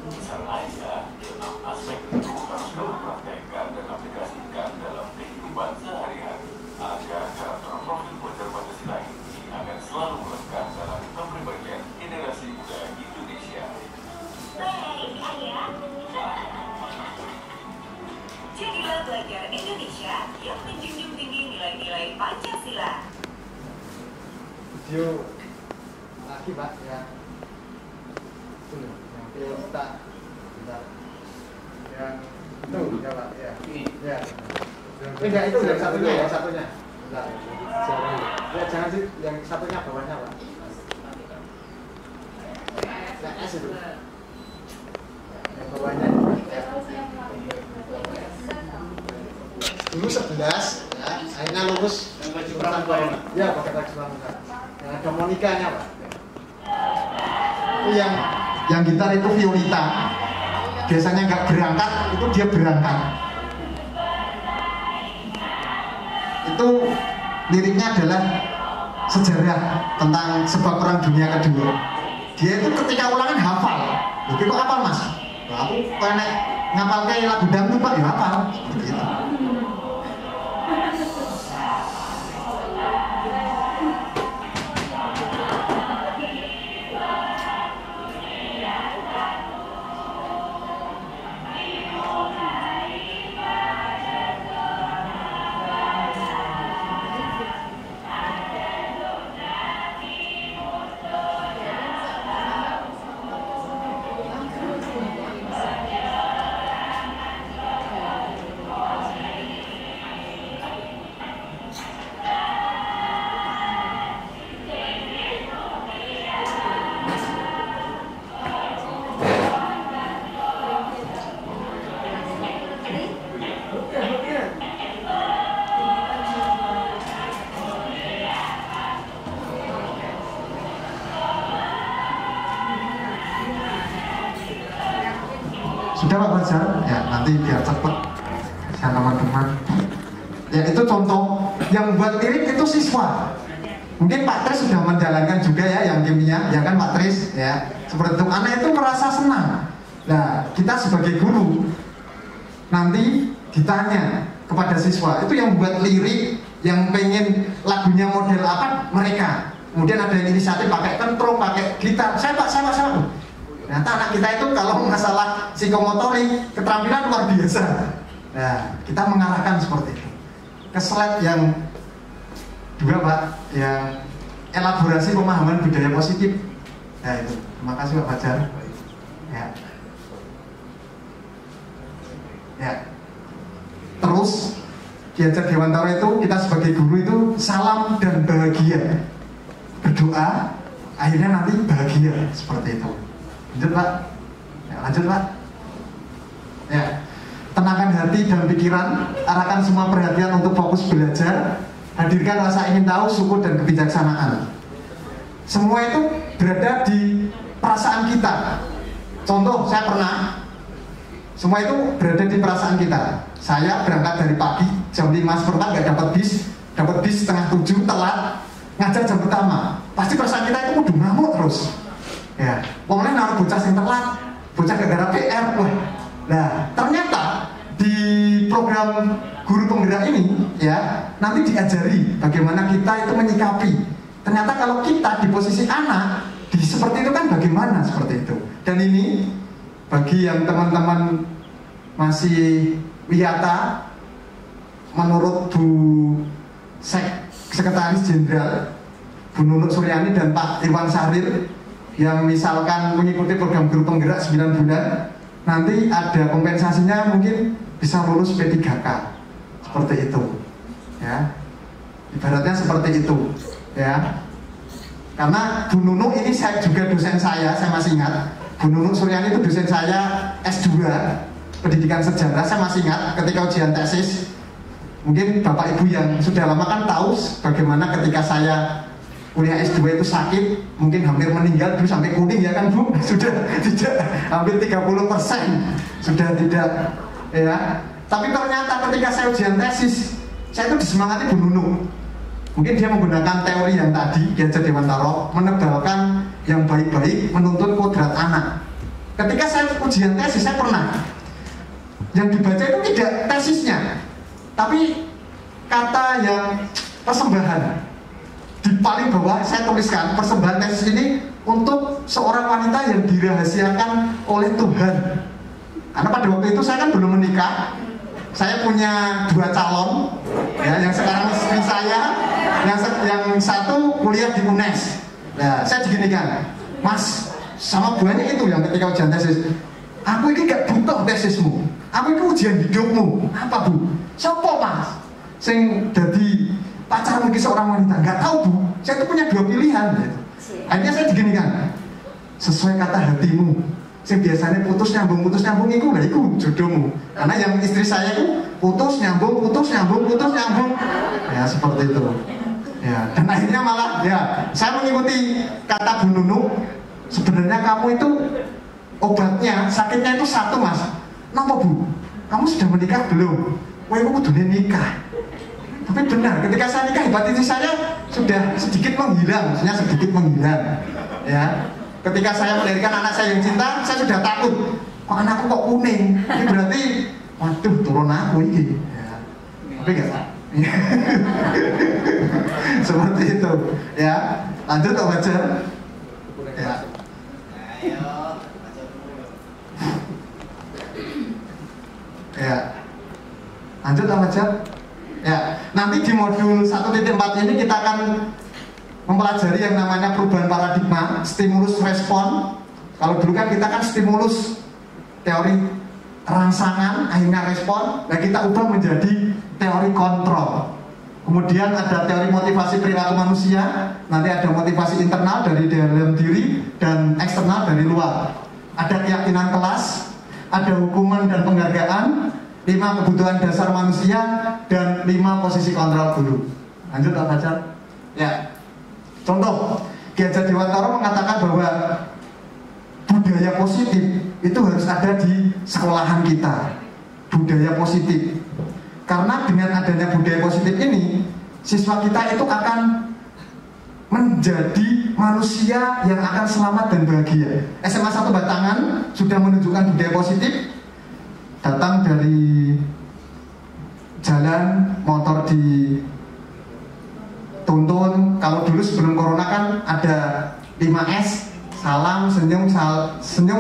Misal aja, 6 aspek itu harus kamu praktekkan dan aplikasikan dalam kehidupan sehari-hari agar karakter profil pelajar Pancasila ini akan selalu melekat dalam kepribadian generasi muda Indonesia. Baik, ayah. Jadilah pelajar Indonesia yang menjunjung tinggi nilai-nilai Pancasila. Video lagi Pak ya. Itu loh, yang video kita. Bentar. Yang itu ya Pak ya. Ya. Enggak itu yang satunya ya, satunya. Bentar. Ya jangan sih yang satunya bawahnya Pak. Nah, S itu. Yang bawahnya. Ya. Dulu 11 ya, akhirnya lulus yang baju pramuka. Ya, pakai baju pramuka. Yang ada Monikanya, Pak. Itu yang gitar itu Violita. Biasanya nggak berangkat, itu dia berangkat. Itu liriknya adalah sejarah tentang sebab perang dunia kedua. Dia itu ketika ulangan hafal. Loh, kok hafal Mas? Loh, aku kena ngapal kayak lagu dangdut Pak, ya hafal. Seperti itu. Sudah Pak Fajar? Ya, nanti biar cepet saya teman-teman. Ya, itu contoh yang buat lirik itu siswa. Mungkin Pak Tris sudah menjalankan juga ya yang kimia, ya kan Pak Tris ya. Seperti itu, anak itu merasa senang. Nah, kita sebagai guru nanti ditanya kepada siswa, itu yang buat lirik, yang pengen lagunya model apa, mereka. Kemudian ada yang inisiatif pakai kentrung, pakai gitar. Saya Pak. Ternyata anak kita itu kalau masalah psikomotorik, keterampilan luar biasa. Nah, kita mengarahkan seperti itu. Ke slide yang 2 Pak, yang elaborasi pemahaman budaya positif. Nah itu, terima kasih Pak Fajar. Ya. Ya. Terus Ki Hajar Dewantara itu, kita sebagai guru itu salam dan bahagia. Berdoa, akhirnya nanti bahagia, seperti itu. Lanjut Pak. Ya, lanjut Pak. Ya. Tenangkan hati dan pikiran, arahkan semua perhatian untuk fokus belajar, hadirkan rasa ingin tahu, syukur dan kebijaksanaan. Semua itu berada di perasaan kita. Contoh, saya pernah, semua itu berada di perasaan kita. Saya berangkat dari pagi, jam 5:15 nggak dapat bis setengah 7, telat, ngajar jam pertama. Pasti perasaan kita itu udah ngamuk terus. Ya, pokoknya naruh bocah yang telat, bocah gara-gara PR. Wah, nah ternyata di program guru penggerak ini ya nanti diajari bagaimana kita itu menyikapi. Ternyata kalau kita di posisi anak di seperti itu kan bagaimana seperti itu. Dan ini bagi yang teman-teman masih wiyata, menurut Bu Sekretaris Jenderal Bu Nunuk Suryani dan Pak Irwan Syahrir yang misalkan mengikuti program guru penggerak 9 bulan, nanti ada kompensasinya, mungkin bisa lulus P3K seperti itu ya, ibaratnya seperti itu ya. Karena Bu Nunung ini saya juga dosen saya masih ingat. Bu Nunung Suryani itu dosen saya S2 pendidikan sejarah, saya masih ingat ketika ujian tesis. Mungkin Bapak Ibu yang sudah lama kan tahu bagaimana ketika saya kuliah S2 itu sakit, mungkin hampir meninggal dulu sampai kuning ya kan Bu, sudah tidak, hampir 30% sudah tidak ya. Tapi ternyata ketika saya ujian tesis, saya itu disemangati Bu Nunung. Mungkin dia menggunakan teori yang tadi, Ki Hajar Dewantara, menebalkan yang baik-baik, menuntun kodrat anak. Ketika saya ujian tesis, saya pernah yang dibaca itu tidak tesisnya, tapi kata yang persembahan. Di paling bawah saya tuliskan persembahan tesis ini untuk seorang wanita yang dirahasiakan oleh Tuhan. Karena pada waktu itu saya kan belum menikah. Saya punya 2 calon, ya, yang sekarang istri saya, yang satu kuliah di UNES. Nah, saya diginikan, Mas, sama buahnya itu yang ketika ujian tesis, aku ini gak butuh tesismu, aku ini ujian hidupmu. Apa Bu? Siapa Mas? Sing jadi pacar mungkin seorang wanita, nggak tahu Bu. Saya itu punya 2 pilihan. Gitu. Akhirnya saya diginikan, sesuai kata hatimu. Sing biasanya putus nyambung itu lah itu jodohmu. Karena yang istri saya itu putus nyambung. Ya seperti itu. Ya, dan akhirnya malah ya saya mengikuti kata Bu Nunung. Sebenarnya kamu itu obatnya, sakitnya itu satu Mas. Kenapa Bu? Kamu sudah menikah belum? Wah, aku udah nikah. Tapi benar, ketika saya nikah hepatitis saya sudah sedikit menghilang, maksudnya sedikit menghilang. Ya. Ketika saya melahirkan anak saya yang cinta, saya sudah takut. Kok anakku kok kuning? Ini berarti, waduh, turun aku ini. Ya. Tapi enggak. Seperti itu. Ya. Lanjut Pak Fajar. Ya. Ya. Lanjut Pak Fajar. Ya. Nanti di modul 1.4 ini kita akan mempelajari yang namanya perubahan paradigma, stimulus respon. Kalau dulu kan kita kan stimulus teori rangsangan, akhirnya respon. Nah kita ubah menjadi teori kontrol. Kemudian ada teori motivasi perilaku manusia. Nanti ada motivasi internal dari dalam diri dan eksternal dari luar. Ada keyakinan kelas, ada hukuman dan penghargaan, 5 kebutuhan dasar manusia, dan 5 posisi kontrol guru. Lanjut Pak Fajar. Ya. Contoh, Ki Hajar Dewantara mengatakan bahwa budaya positif itu harus ada di sekolahan kita. Budaya positif. Karena dengan adanya budaya positif ini, siswa kita itu akan menjadi manusia yang akan selamat dan bahagia. SMA 1 Batangan sudah menunjukkan budaya positif. Datang dari jalan motor di tuntun. Kalau dulu sebelum corona kan ada 5S, salam, senyum,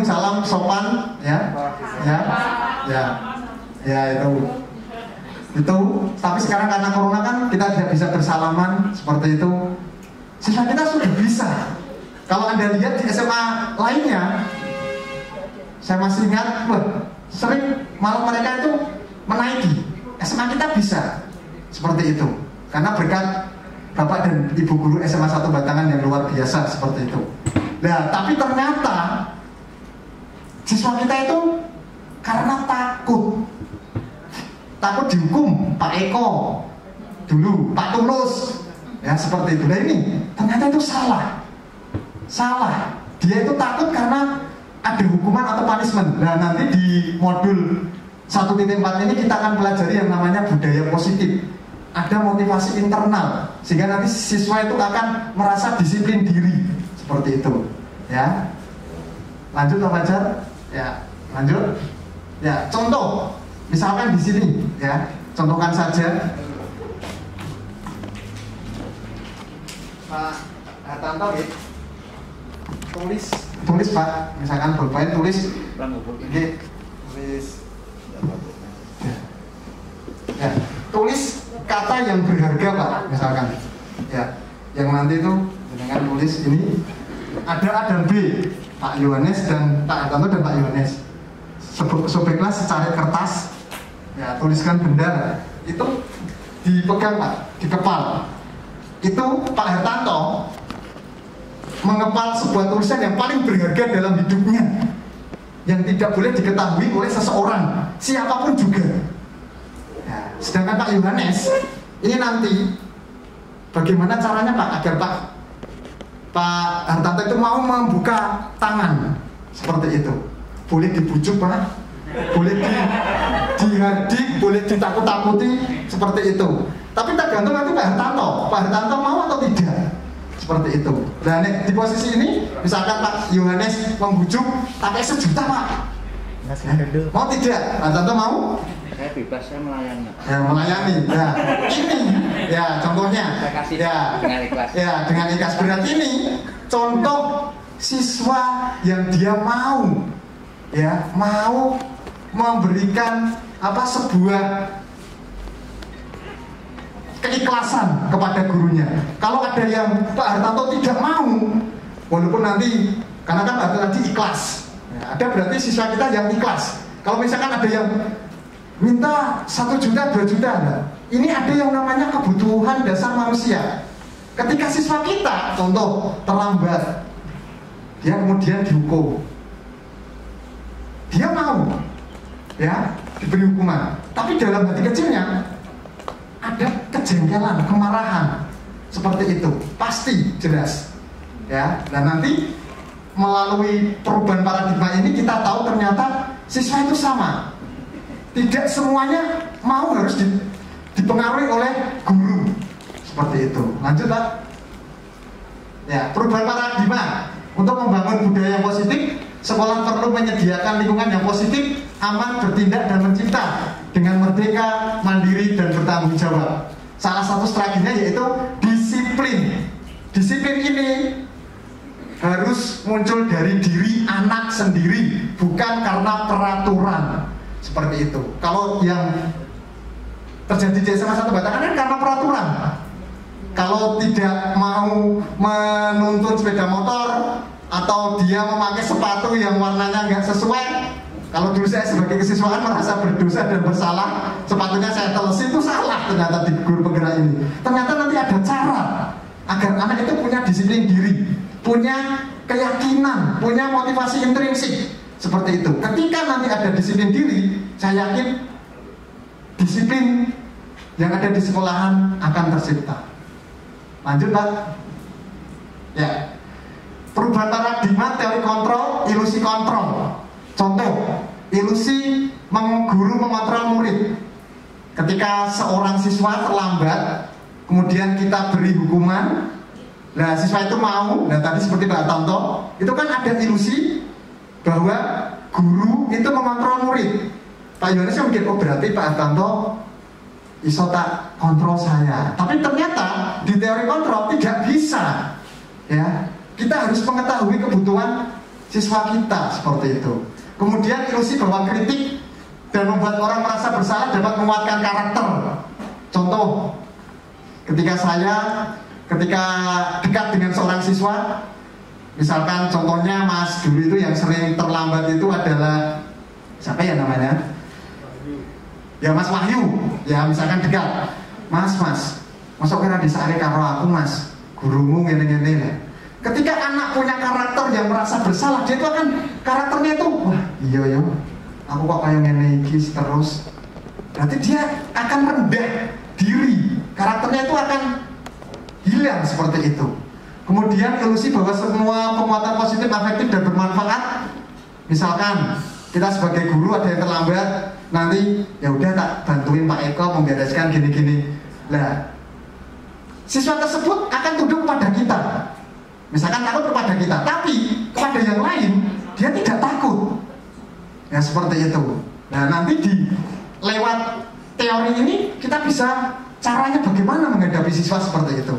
salam, sopan, ya itu. Tapi sekarang karena corona kan kita tidak bisa bersalaman seperti itu. Siswa kita sudah bisa. Kalau Anda lihat di SMA lainnya, saya masih ingat, sering malah mereka itu menaiki. SMA kita bisa seperti itu. Karena berkat Bapak dan Ibu guru SMA 1 Batangan yang luar biasa seperti itu. Nah, tapi ternyata siswa kita itu karena takut dihukum Pak Eko dulu, Pak Tulus, ya seperti itu. Nah ini ternyata itu salah. Dia itu takut karena ada hukuman atau punishment. Nah nanti di modul 1.4 ini kita akan pelajari yang namanya budaya positif. Ada motivasi internal sehingga nanti siswa itu akan merasa disiplin diri seperti itu. Ya, lanjut Pak Fajar. Ya, lanjut. Ya, contoh, misalkan di sini, ya, contohkan saja. Pak Hartanto, ya. Tulis Pak, misalkan bolpen tulis. Ini tulis. Ya, tulis kata yang berharga Pak, misalkan. Ya, yang nanti itu dengan tulis ini. Ada A dan B, Pak Yohanes dan Pak Hartanto dan Pak Yohanes. Sobeklah secari kertas, ya tuliskan benda itu dipegang Pak, di kepala. Itu Pak Hartanto mengepal sebuah tulisan yang paling berharga dalam hidupnya, yang tidak boleh diketahui oleh seseorang, siapapun juga. Ya, sedangkan Pak Yohanes ini nanti bagaimana caranya Pak agar Pak Hartanto itu mau membuka tangan seperti itu? Boleh dibujuk Pak, boleh dihardik, boleh ditakut-takuti seperti itu. Tapi tergantung nanti Pak Hartanto mau atau tidak, seperti itu. Dan di posisi ini, misalkan Pak Yohanes membujuk, pakai 1 juta Pak, mau tidak? Pak Hartanto mau? Saya bebas, saya melayani. Ya, melayani. Ya, ini, ya contohnya. Saya kasih ya, dengan ikhlas. Ya, dengan ikhlas. Berarti ini contoh siswa yang dia mau, ya, mau memberikan sebuah keikhlasan kepada gurunya. Kalau ada yang Pak Hartanto tidak mau, walaupun nanti karena kan ada tadi ikhlas, ya, ada berarti siswa kita yang ikhlas. Kalau misalkan ada yang minta 1 juta, 2 juta, enggak. Ini ada yang namanya kebutuhan dasar manusia. Ketika siswa kita, contoh terlambat, dia kemudian dihukum, dia mau, ya, diberi hukuman. Tapi dalam hati kecilnya ada kejengkelan, kemarahan, seperti itu, pasti jelas, ya. Dan nanti melalui perubahan paradigma ini kita tahu ternyata siswa itu sama. Tidak semuanya mau harus dipengaruhi oleh guru, seperti itu. Lanjut Pak. Ya, perubahan paradigma untuk membangun budaya yang positif. Sekolah perlu menyediakan lingkungan yang positif, aman, bertindak dan mencipta dengan merdeka, mandiri dan bertanggung jawab. Salah satu strateginya yaitu disiplin. Disiplin ini harus muncul dari diri anak sendiri, bukan karena peraturan. Seperti itu. Kalau yang terjadi di SMA 1 Batangan kan karena peraturan. Kalau tidak mau menuntun sepeda motor atau dia memakai sepatu yang warnanya nggak sesuai, kalau dulu saya sebagai kesiswaan merasa berdosa dan bersalah, sepatunya saya telesi, itu salah ternyata di guru penggerak ini. Ternyata nanti ada cara agar anak itu punya disiplin diri, punya keyakinan, punya motivasi intrinsik. Seperti itu. Ketika nanti ada disiplin diri, saya yakin disiplin yang ada di sekolahan akan tercipta. Lanjut Pak. Ya. Perubahan paradigma, teori kontrol, ilusi kontrol. Contoh, ilusi guru mengontrol murid. Ketika seorang siswa terlambat, kemudian kita beri hukuman, nah siswa itu mau, nah tadi seperti Pak Hartanto, itu kan ada ilusi bahwa guru itu mengontrol murid. Pak Yohanes mungkin, oh berarti Pak Hartanto iso tak kontrol saya. Tapi ternyata di teori kontrol tidak bisa. Ya, kita harus mengetahui kebutuhan siswa kita seperti itu. Kemudian ilusi bahwa kritik dan membuat orang merasa bersalah dapat menguatkan karakter. Contoh, ketika dekat dengan seorang siswa, misalkan contohnya Mas dulu itu yang sering terlambat itu adalah siapa ya namanya? Ya Mas Wahyu. Ya misalkan dekat, Mas, masuk kira disare karo aku Mas, gurumu ngene-ngene lah. Ketika anak punya karakter yang merasa bersalah, dia itu akan karakternya itu, wah iya ya, aku kok kayak ngene iki terus. Berarti dia akan rendah diri, karakternya itu akan hilang seperti itu. Kemudian ilusi bahwa semua penguatan positif, afektif dan bermanfaat. Misalkan kita sebagai guru ada yang terlambat, nanti ya udah tak bantuin Pak Eko membereskan gini-gini. Nah, siswa tersebut akan tunduk kepada kita. Misalkan takut kepada kita, tapi kepada yang lain dia tidak takut. Ya seperti itu. Nah nanti lewat teori ini kita bisa caranya bagaimana menghadapi siswa seperti itu.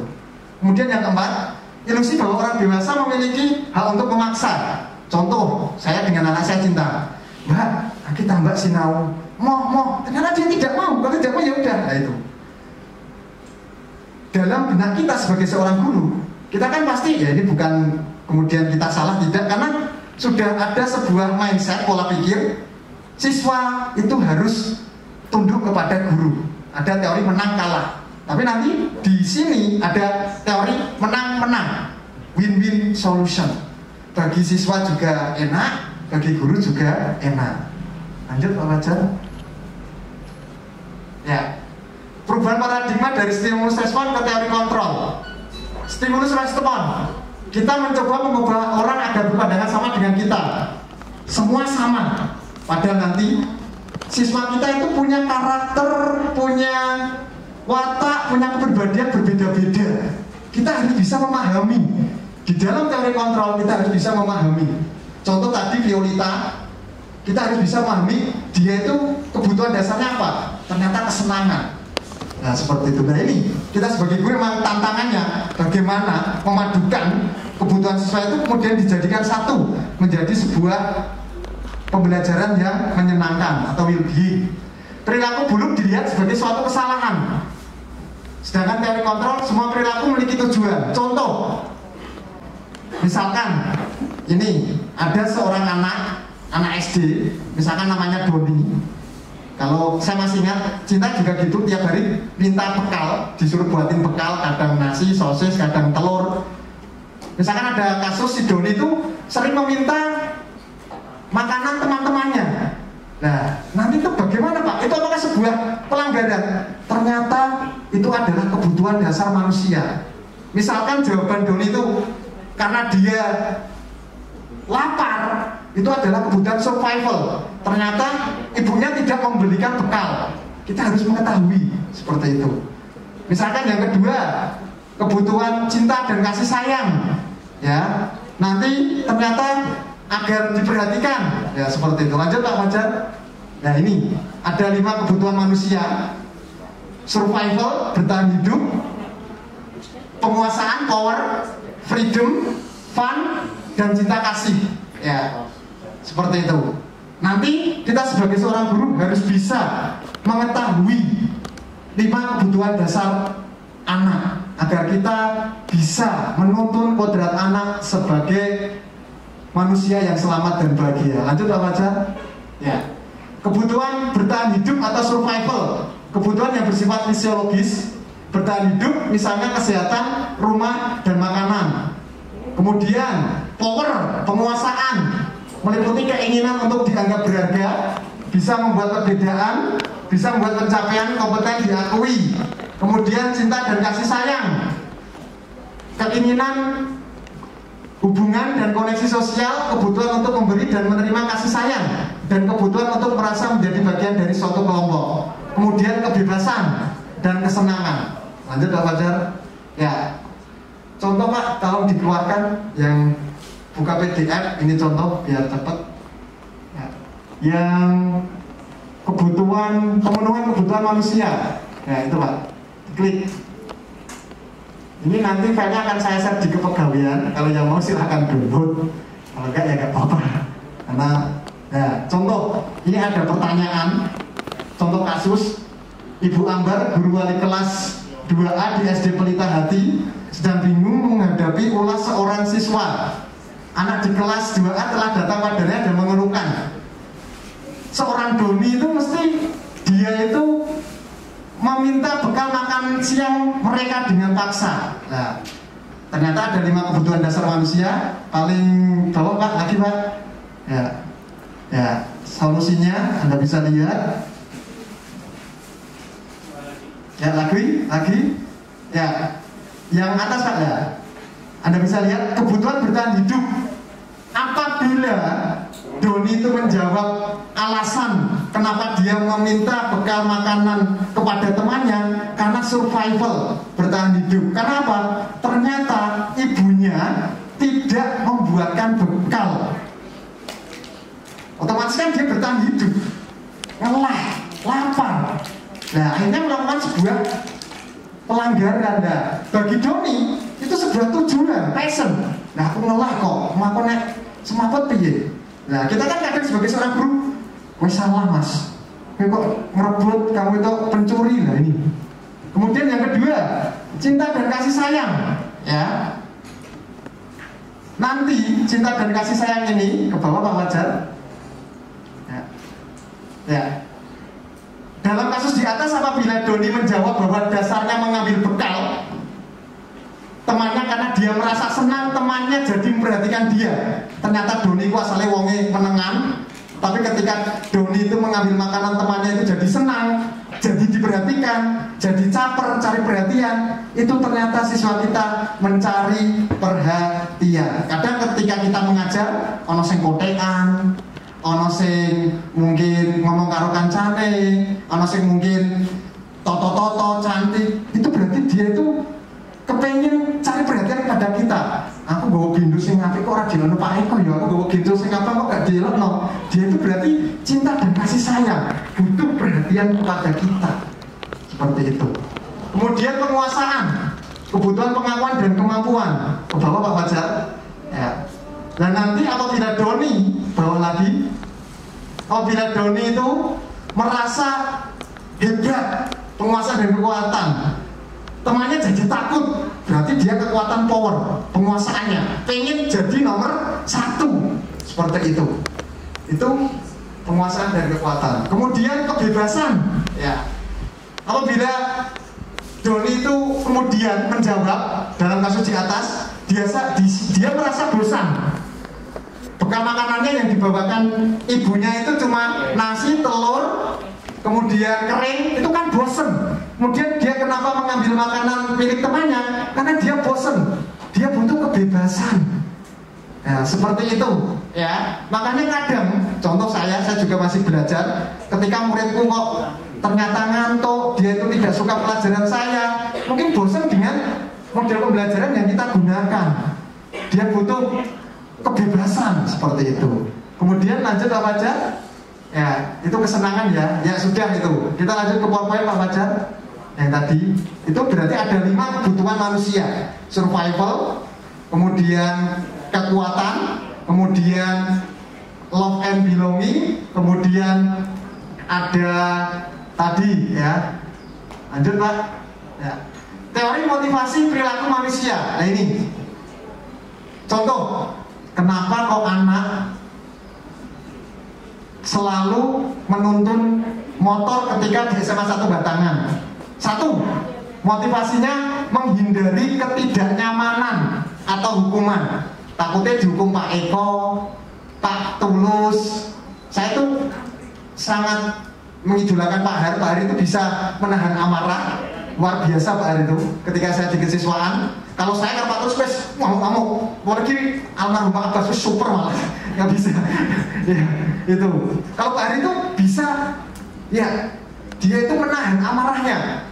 Kemudian yang keempat, ilusi bahwa orang dewasa memiliki hak untuk memaksa. Contoh, saya dengan anak saya cinta, Mbak, kita Mbak sinau, mau, ternyata dia tidak mau. Kalau tidak mau ya udah. Nah itu. Dalam benak kita sebagai seorang guru, kita kan pasti ya ini bukan kemudian kita salah, tidak, karena sudah ada sebuah mindset, pola pikir siswa itu harus tunduk kepada guru. Ada teori menang kalah, tapi nanti di sini ada teori menang-menang. win-win solution. Bagi siswa juga enak, bagi guru juga enak. Lanjut Pak Fajar. Ya, perubahan paradigma dari stimulus respon ke teori kontrol. Stimulus respon, kita mencoba mengubah orang agar berpandangan sama dengan kita. Semua sama, padahal nanti siswa kita itu punya karakter, punya watak, punya kepribadian berbeda-beda. Kita harus bisa memahami. Di dalam teori kontrol kita harus bisa memahami. Contoh tadi Violita, kita harus bisa memahami dia itu kebutuhan dasarnya apa. Ternyata kesenangan. Nah seperti itu. Nah ini kita sebagai guru memang tantangannya bagaimana memadukan kebutuhan siswa itu kemudian dijadikan satu menjadi sebuah pembelajaran yang menyenangkan atau well-being. Perilaku buruk dilihat sebagai suatu kesalahan. Sedangkan teori kontrol semua perilaku memiliki tujuan. Contoh, misalkan ini ada seorang anak SD, misalkan namanya Doni. Kalau saya masih ingat, Cinta juga gitu, tiap hari minta bekal, disuruh buatin bekal, kadang nasi, sosis, kadang telur. Misalkan ada kasus si Doni itu sering meminta makanan teman-temannya. Nah, nanti itu bagaimana Pak? Itu apakah sebuah pelanggaran? Ternyata itu adalah kebutuhan dasar manusia. Misalkan jawaban Doni itu karena dia lapar, itu adalah kebutuhan survival. Ternyata ibunya tidak membelikan bekal. Kita harus mengetahui seperti itu. Misalkan yang kedua, kebutuhan cinta dan kasih sayang. Ya, nanti ternyata agar diperhatikan. Ya seperti itu. Lanjut Pak Fajar. Nah ini ada 5 kebutuhan manusia: survival, bertahan hidup, penguasaan, power, freedom, fun, dan cinta kasih. Ya, seperti itu. Nanti kita sebagai seorang guru harus bisa mengetahui 5 kebutuhan dasar anak agar kita bisa menuntun kodrat anak sebagai manusia yang selamat dan bahagia. Lanjut Pak Fajar. Ya. Kebutuhan bertahan hidup atau survival, kebutuhan yang bersifat fisiologis. Bertahan hidup misalnya kesehatan, rumah, dan makanan. Kemudian power, penguasaan, meliputi keinginan untuk dianggap berharga, bisa membuat perbedaan, bisa membuat pencapaian kompeten diakui. Kemudian cinta dan kasih sayang, keinginan hubungan dan koneksi sosial, kebutuhan untuk memberi dan menerima kasih sayang, dan kebutuhan untuk merasa menjadi bagian dari suatu kelompok. Kemudian kebebasan dan kesenangan. Lanjut Pak Fajar. Ya, contoh Pak, kalau dikeluarkan yang buka PDF, ini contoh biar cepat. Ya. Yang pemenuhan kebutuhan manusia. Ya itu Pak, klik. Ini nanti filenya akan saya share di kepegawaian. Kalau yang mau silahkan download. Kalau enggak ya enggak apa-apa. Karena ya, contoh, ini ada pertanyaan. Contoh kasus, Ibu Ambar, guru wali kelas 2A di SD Pelita Hati, sedang bingung menghadapi ulas seorang siswa. Anak di kelas 2A telah datang padanya dan mengeluhkan. Seorang Doni itu mesti dia itu meminta bekal makan siang mereka dengan paksa. Nah, ternyata ada 5 kebutuhan dasar manusia. Paling bawah Pak, lagi Pak. Ya, solusinya Anda bisa lihat. Ya, lagi. Ya, yang atas Pak ya. Anda bisa lihat kebutuhan bertahan hidup. Apabila Doni itu menjawab alasan kenapa dia meminta bekal makanan kepada temannya karena survival, bertahan hidup. Kenapa? Ternyata ibunya tidak membuatkan bekal. Otomatis kan dia bertahan hidup, lelah, lapar. Nah akhirnya melakukan sebuah pelanggaran. Nah, bagi Doni itu sebuah tujuan, passion. Nah aku ngelah kok, melakukan semaput piye. Nah kita kan kadang sebagai seorang guru, wes salah mas, kok ngerebut, kamu itu pencuri lah ini. Kemudian yang kedua, cinta dan kasih sayang. Ya, nanti cinta dan kasih sayang ini ke bawah Pak Fajar. Ya. Dalam kasus di atas, apabila Doni menjawab bahwa dasarnya mengambil bekal, temannya karena dia merasa senang, temannya jadi memperhatikan dia. Ternyata Doni itu asalnya wonge menengan, tapi ketika Doni itu mengambil makanan temannya itu jadi senang, jadi diperhatikan, jadi caper, cari perhatian. Itu ternyata siswa kita mencari perhatian. Kadang ketika kita mengajar, ono sing kotekan, ono sing mungkin ngomong karo kancane, ono sing mungkin toto-toto cantik. Itu berarti dia itu kepengen cari perhatian kepada kita. Aku bawa gindu sing apik kok ora dilono Pak Eko ya, aku bawa gindu sing apa kok gak dilono. Dia itu berarti cinta dan kasih sayang, butuh perhatian kepada kita. Seperti itu. Kemudian penguasaan, kebutuhan pengakuan dan kemampuan. Ke bawah Pak Fajar. Ya. Dan nanti apabila Doni, bawah lagi, apabila Doni itu merasa hebat, penguasaan dan kekuatan, temannya jadi takut, berarti dia kekuatan power, penguasaannya, pengen jadi nomor 1, seperti itu. Itu penguasaan dan kekuatan. Kemudian kebebasan, ya. Apabila Doni itu kemudian menjawab dalam kasus di atas, dia merasa bosan. Bekal makanannya yang dibawakan ibunya itu cuma nasi, telur, kemudian kering, itu kan bosen. Kemudian dia kenapa mengambil makanan milik temannya? Karena dia bosen, dia butuh kebebasan. Ya, seperti itu, ya. Makanya kadang, contoh saya juga masih belajar. Ketika muridku kok ternyata ngantuk, dia itu tidak suka pelajaran saya, mungkin bosen dengan model pembelajaran yang kita gunakan. Dia butuh kebebasan seperti itu. Kemudian lanjut apa aja? Ya, itu kesenangan ya. Ya sudah itu. Kita lanjut ke poin-poin Pak Fajar. Yang tadi itu berarti ada 5 kebutuhan manusia. Survival, kemudian kekuatan, kemudian love and belonging, kemudian ada tadi ya. Lanjut Pak. Ya. Teori motivasi perilaku manusia. Nah ini contoh, kenapa kok anak selalu menuntun motor ketika di SMA 1 Batangan? 1, motivasinya menghindari ketidaknyamanan atau hukuman. Takutnya dihukum Pak Eko, Pak Tulus. Saya itu sangat mengidolakan Pak Har. Pak Har itu bisa menahan amarah, luar biasa Pak Har itu. Ketika saya di kesiswaan, kalau saya kan Pak Tulus wes ngamuk, apalagi almarhum Pak Abbas super malah, nggak bisa. Ya, itu. Kalau Pak Har itu bisa, ya dia itu menahan amarahnya.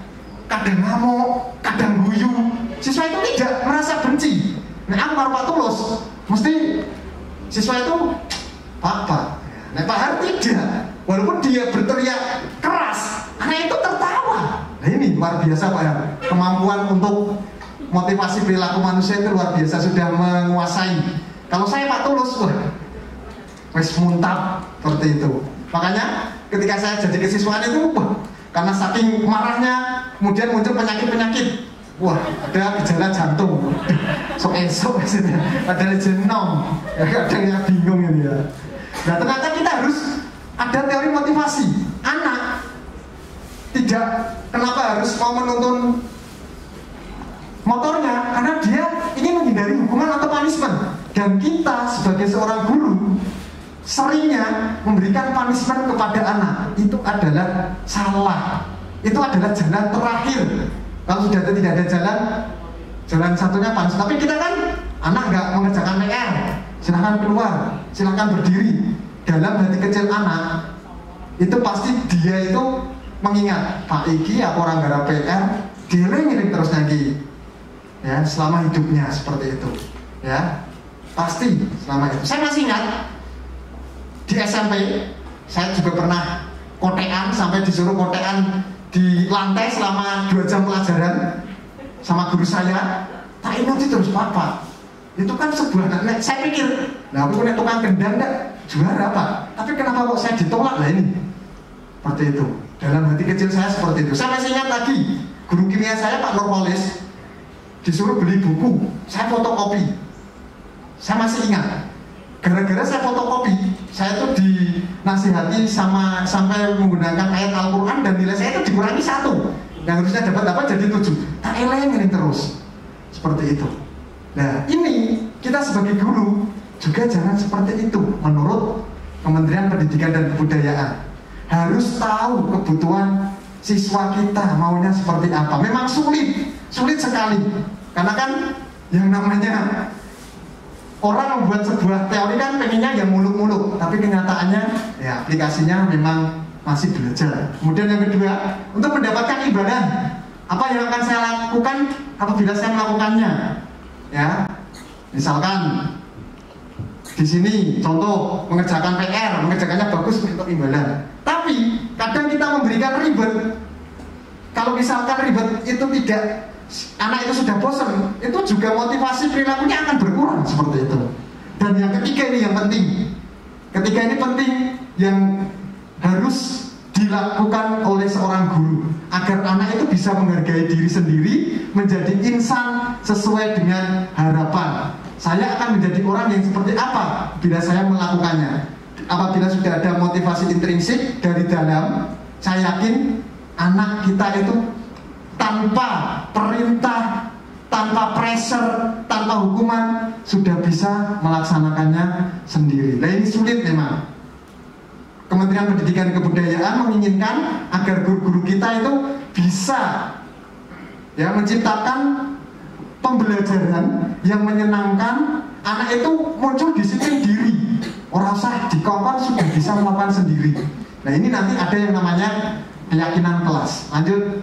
Kadang ngamuk, kadang guyu. Siswa itu tidak merasa benci. Nah, almarhum Pak Tulus, mesti siswa itu Pak. Nah, Pak Har tidak. Walaupun dia berteriak keras, anak itu tertawa. Nah ini luar biasa Pak Har. Kemampuan untuk motivasi perilaku manusia itu luar biasa, sudah menguasai. Kalau saya Pak Tulus, wah, wes muntap seperti itu. Makanya ketika saya jadi kesiswaan itu, wah, karena saking marahnya, kemudian muncul penyakit-penyakit. Wah, ada gejala jantung. Sok-esok maksudnya, ada genom. Ya kadang ya bingung ini ya. Nah ternyata kita harus ada teori motivasi. Anak tidak, kenapa harus mau menuntun motornya? Karena dia ingin menghindari hukuman atau punishment. Dan kita sebagai seorang guru seringnya memberikan punishment kepada anak. Itu adalah salah. Itu adalah jalan terakhir. Kalau sudah tidak ada jalan satunya punishment. Tapi kita kan anak nggak mengerjakan PR, silahkan keluar, silahkan berdiri. Dalam hati kecil anak itu pasti dia itu mengingat Pak Iki, aku orang garap PR, dia ngirim terus lagi. Ya, selama hidupnya seperti itu. Ya, pasti selama itu. Saya masih ingat di SMP, saya juga pernah kotean, sampai disuruh kotean di lantai selama 2 jam pelajaran sama guru saya. Tak ingat terus Pak. Itu kan sebuah, saya pikir, nah aku punya tukang gendang enggak juara Pak. Tapi kenapa kok saya ditolak lah ini? Seperti itu. Dalam hati kecil saya seperti itu. Saya masih ingat lagi, guru kimia saya Pak Nurholis disuruh beli buku, saya fotokopi. Saya masih ingat. Gara-gara saya fotokopi, saya tuh dinasihati sampai menggunakan ayat Al-Quran dan nilai saya itu dikurangi 1. Yang harusnya dapat jadi 7. Tak eleng terus. Seperti itu. Nah, ini kita sebagai guru juga jangan seperti itu menurut Kementerian Pendidikan dan Kebudayaan. Harus tahu kebutuhan siswa kita maunya seperti apa. Memang sulit sekali. Karena kan yang namanya orang membuat sebuah teori kan pengennya yang muluk-muluk, tapi kenyataannya ya aplikasinya memang masih belajar. Kemudian yang kedua, untuk mendapatkan imbalan, apa yang akan saya lakukan apabila saya melakukannya? Ya, misalkan di sini contoh mengerjakan PR, mengerjakannya bagus untuk imbalan. Tapi kadang kita memberikan ribet. Kalau misalkan ribet itu tidak, anak itu sudah bosan, itu juga motivasi perilakunya akan berkurang seperti itu. Dan yang ketiga ini yang penting. Ketiga ini penting yang harus dilakukan oleh seorang guru agar anak itu bisa menghargai diri sendiri, menjadi insan sesuai dengan harapan. Saya akan menjadi orang yang seperti apa bila saya melakukannya. Apabila sudah ada motivasi intrinsik dari dalam, saya yakin anak kita itu tanpa perintah, tanpa pressure, tanpa hukuman sudah bisa melaksanakannya sendiri. Nah, ini sulit memang. Kementerian Pendidikan dan Kebudayaan menginginkan agar guru-guru kita itu bisa ya menciptakan pembelajaran yang menyenangkan. Anak itu muncul disiplin diri, orang usah dikongkon, sudah bisa melakukan sendiri. Nah, ini nanti ada yang namanya keyakinan kelas. Lanjut.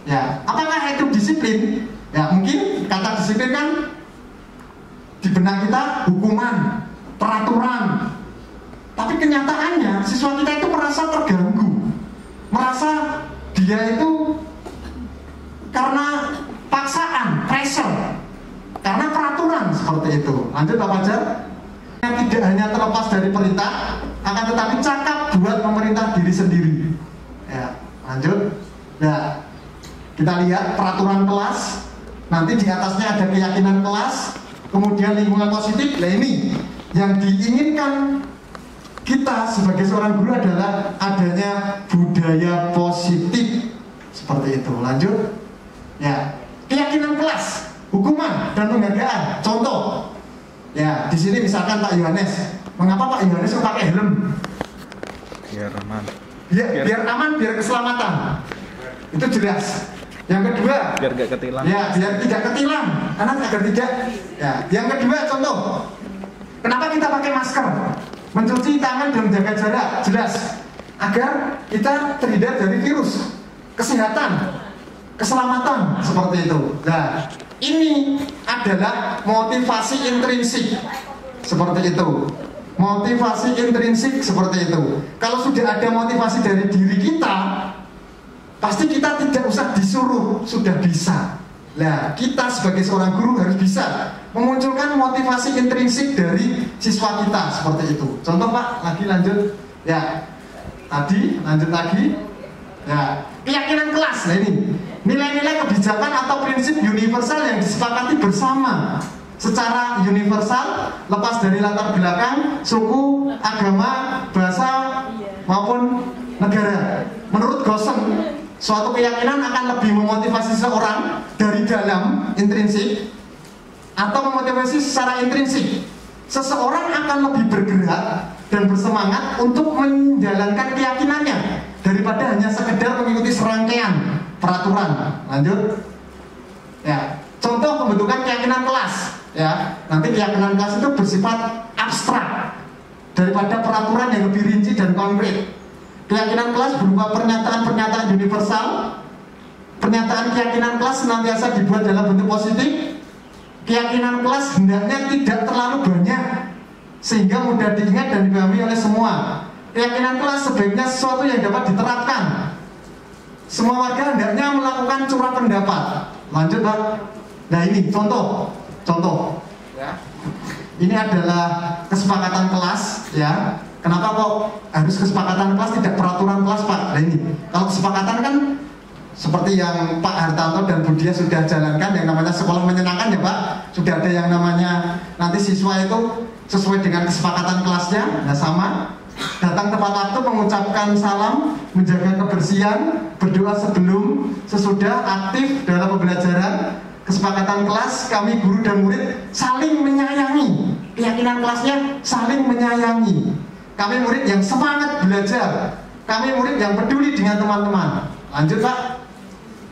Ya, apakah itu disiplin? Ya, mungkin kata disiplin kan di benak kita hukuman, peraturan. Tapi kenyataannya siswa kita itu merasa terganggu, merasa dia itu karena paksaan, pressure, karena peraturan seperti itu. Lanjut Pak Fajar. Yang tidak hanya terlepas dari perintah, akan tetapi cakap buat memerintah diri sendiri. Ya, lanjut. Nah, kita lihat peraturan kelas. Nanti di atasnya ada keyakinan kelas, kemudian lingkungan positif. Nah, ini yang diinginkan kita sebagai seorang guru adalah adanya budaya positif seperti itu. Lanjut. Ya, keyakinan kelas, hukuman dan penghargaan. Contoh. Ya, di sini misalkan Pak Yohanes. Mengapa Pak Yohanes pakai helm? Biar aman. Biar aman, biar keselamatan. Itu jelas. Yang kedua, Biar gak ketilang. ya, biar tidak ketilang. Karena agar tidak. Ya, yang kedua contoh. Kenapa kita pakai masker? Mencuci tangan dan menjaga jarak, jelas. Agar kita terhindar dari virus. Kesehatan, keselamatan seperti itu. Nah, ini adalah motivasi intrinsik seperti itu. Motivasi intrinsik seperti itu. Kalau sudah ada motivasi dari diri kita, pasti kita tidak usah disuruh, sudah bisa. Nah, kita sebagai seorang guru harus bisa memunculkan motivasi intrinsik dari siswa kita seperti itu. Contoh Pak, lagi lanjut. Ya, tadi lanjut lagi. Ya, keyakinan kelas. Nah, ini nilai-nilai kebijakan atau prinsip universal yang disepakati bersama secara universal, lepas dari latar belakang, suku, agama, bahasa maupun negara. Menurut Gosen, suatu keyakinan akan lebih memotivasi seseorang dari dalam intrinsik atau memotivasi secara intrinsik. Seseorang akan lebih bergerak dan bersemangat untuk menjalankan keyakinannya daripada hanya sekedar mengikuti serangkaian peraturan. Lanjut. Ya, contoh pembentukan keyakinan kelas. Ya, nanti keyakinan kelas itu bersifat abstrak daripada peraturan yang lebih rinci dan konkret. Keyakinan kelas berupa pernyataan-pernyataan universal. Pernyataan keyakinan kelas senantiasa dibuat dalam bentuk positif. Keyakinan kelas hendaknya tidak terlalu banyak sehingga mudah diingat dan dipahami oleh semua. Keyakinan kelas sebaiknya sesuatu yang dapat diterapkan. Semua warga hendaknya melakukan curah pendapat. Lanjut Pak. Nah, ini contoh. Ya. Ini adalah kesepakatan kelas. Ya. Kenapa kok harus kesepakatan kelas, tidak peraturan kelas Pak? Nah, ini kalau kesepakatan kan seperti yang Pak Hartanto dan Bu Dia sudah jalankan, yang namanya sekolah menyenangkan ya Pak. Sudah ada yang namanya nanti siswa itu sesuai dengan kesepakatan kelasnya. Nah, sama. Datang tepat waktu, mengucapkan salam, menjaga kebersihan, berdoa sebelum, sesudah, aktif dalam pembelajaran, kesepakatan kelas, kami guru dan murid saling menyayangi. Keyakinan kelasnya saling menyayangi. Kami murid yang semangat belajar, kami murid yang peduli dengan teman-teman. Lanjut Pak.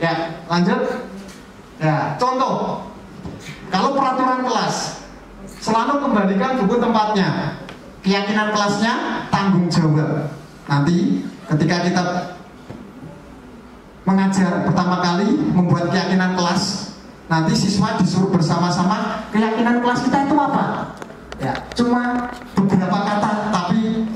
Ya, lanjut. Ya, contoh. Kalau peraturan kelas, selalu kembalikan buku tempatnya. Keyakinan kelasnya tanggung jawab. Nanti ketika kita mengajar pertama kali membuat keyakinan kelas, nanti siswa disuruh bersama-sama keyakinan kelas kita itu apa? Ya, cuma beberapa kata tapi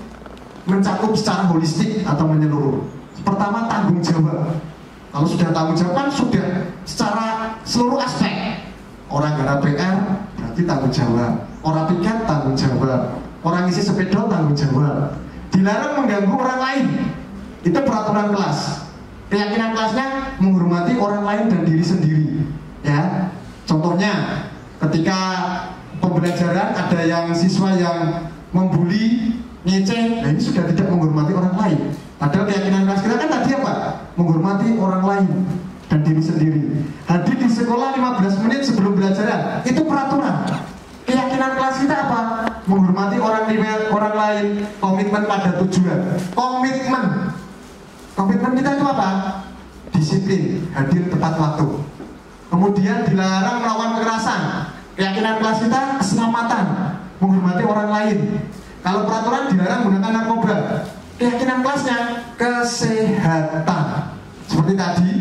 mencakup secara holistik atau menyeluruh. Pertama, tanggung jawab. Kalau sudah tanggung jawab kan sudah secara seluruh aspek. Orang garap PR berarti tanggung jawab. Orang piket tanggung jawab. Orang isi sepeda tanggung jawab. Dilarang mengganggu orang lain. Itu peraturan kelas. Keyakinan kelasnya menghormati orang lain dan diri sendiri. Ya, contohnya ketika pembelajaran ada yang siswa yang membuli, ngeceh, nah ini sudah tidak menghormati orang lain. Padahal keyakinan kelas kita kan tadi apa? Menghormati orang lain dan diri sendiri. Hadir di sekolah 15 menit sebelum belajaran, itu peraturan. Keyakinan kelas kita apa? Menghormati orang lain, komitmen pada tujuan. Komitmen kita itu apa? Disiplin, hadir tepat waktu. Kemudian dilarang melakukan kekerasan. Keyakinan kelas kita keselamatan, menghormati orang lain. Kalau peraturan dilarang menggunakan narkoba. Keyakinan kelasnya kesehatan. Seperti tadi,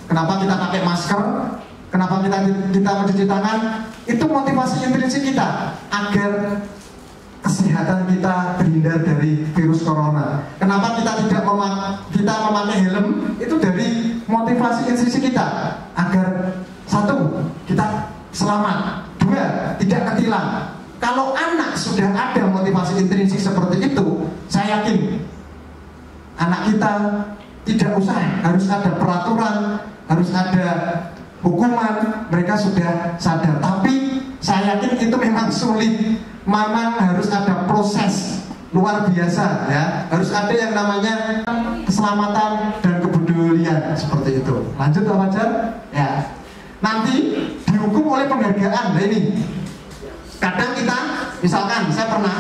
kenapa kita pakai masker, kenapa kita mencuci tangan, itu motivasi intrinsik kita agar kesehatan kita terhindar dari virus corona. Kenapa kita tidak memakai helm, itu dari motivasi intrinsik kita agar satu, kita selamat, dua, tidak ketilang. Kalau anak sudah ada motivasi intrinsik seperti itu, saya yakin anak kita tidak usah harus ada peraturan, harus ada hukuman, mereka sudah sadar. Tapi saya yakin itu memang sulit, memang harus ada proses luar biasa ya. Harus ada yang namanya keselamatan dan kepedulian seperti itu. Lanjut Pak Fajar ya. Nanti dihukum oleh penghargaan. Nah ini kadang kita, misalkan saya pernah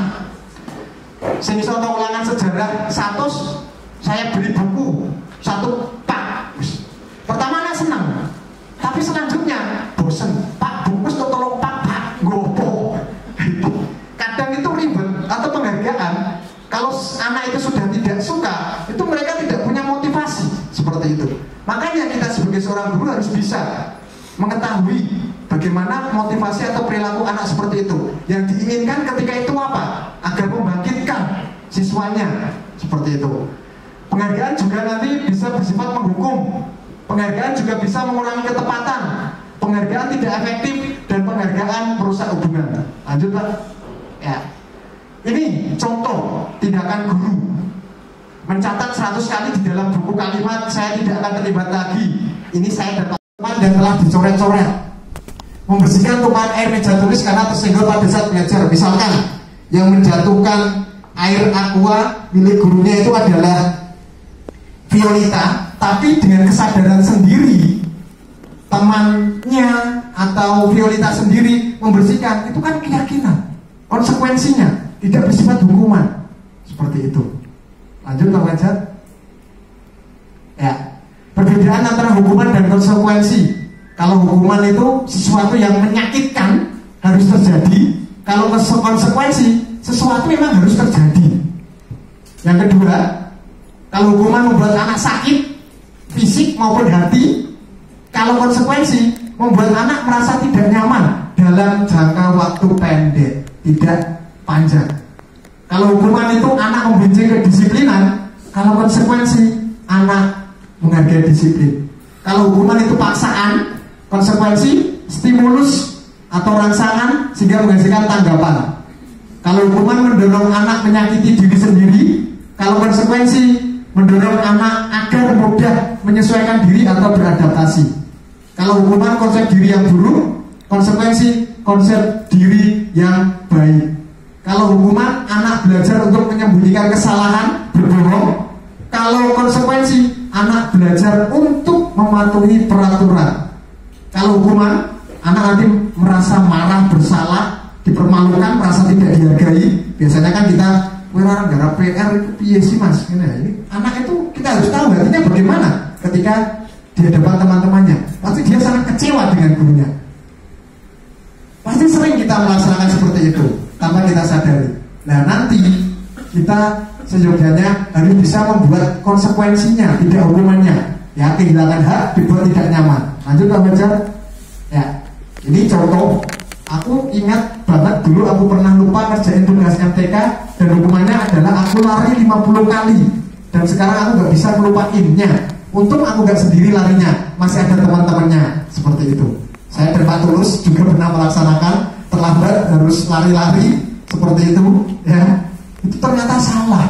semisal ulangan sejarah 100, saya beli buku 1 pak. Pertama anak senang, tapi selanjutnya bosen. Pak bungkus tolong pak gopo. Kadang itu ribet atau penghargaan. Kalau anak itu sudah tidak suka, itu mereka tidak punya motivasi seperti itu. Makanya kita sebagai seorang guru harus bisa mengetahui bagaimana motivasi atau perilaku anak seperti itu. Yang diinginkan ketika itu apa? Agar membangkitkan siswanya seperti itu. Penghargaan juga nanti bisa bersifat menghukum. Penghargaan juga bisa mengurangi ketepatan. Penghargaan tidak efektif dan penghargaan merusak hubungan. Lanjut Pak. Ya. Ini contoh tindakan guru. Mencatat 100 kali di dalam buku kalimat, saya tidak akan terlibat lagi. Ini saya dapat dan telah dicoret-coret. Membersihkan tumpahan air meja tulis karena tersenggol pada saat belajar. Misalkan yang menjatuhkan air aqua milik gurunya itu adalah Violeta, tapi dengan kesadaran sendiri temannya atau Violeta sendiri membersihkan, itu kan keyakinan. Konsekuensinya tidak bersifat hukuman. Seperti itu. Lanjut Pak Fajar. Ya. Perbedaan antara hukuman dan konsekuensi. Kalau hukuman itu sesuatu yang menyakitkan harus terjadi. Kalau konsekuensi sesuatu memang harus terjadi. Yang kedua, kalau hukuman membuat anak sakit fisik maupun hati, kalau konsekuensi membuat anak merasa tidak nyaman dalam jangka waktu pendek, tidak panjang. Kalau hukuman itu anak membenci kedisiplinan, kalau konsekuensi anak menghargai disiplin. Kalau hukuman itu paksaan, konsekuensi stimulus atau rangsangan sehingga menghasilkan tanggapan. Kalau hukuman mendorong anak menyakiti diri sendiri, kalau konsekuensi mendorong anak agar mudah menyesuaikan diri atau beradaptasi. Kalau hukuman konsep diri yang buruk, konsekuensi konsep diri yang baik. Kalau hukuman anak belajar untuk menyembunyikan kesalahan, berbohong. Kalau konsekuensi anak belajar untuk mematuhi peraturan. Kalau hukuman anak nanti merasa marah, bersalah, dipermalukan, merasa tidak dihargai. Biasanya kan kita gara PR itu piye sih mas? Ini anak itu kita harus tahu hatinya bagaimana ketika di hadapan teman-temannya. Pasti dia sangat kecewa dengan gurunya. Pasti sering kita melaksanakan seperti itu tanpa kita sadari. Nah nanti kita seyogianya harus bisa membuat konsekuensinya, tidak hukumannya. Ya, kehilangan hak dibuat tidak nyaman. Lanjut Pak Fajar. Ya, ini contoh. Aku ingat banget dulu aku pernah lupa ngerjain tugas MTK dan hukumannya adalah aku lari 50 kali. Dan sekarang aku gak bisa melupainnya. Untung aku gak sendiri larinya, masih ada teman-temannya. Seperti itu. Saya dan Pak Tulus juga pernah melaksanakan terlambat harus lari-lari seperti itu. Ya, itu ternyata salah.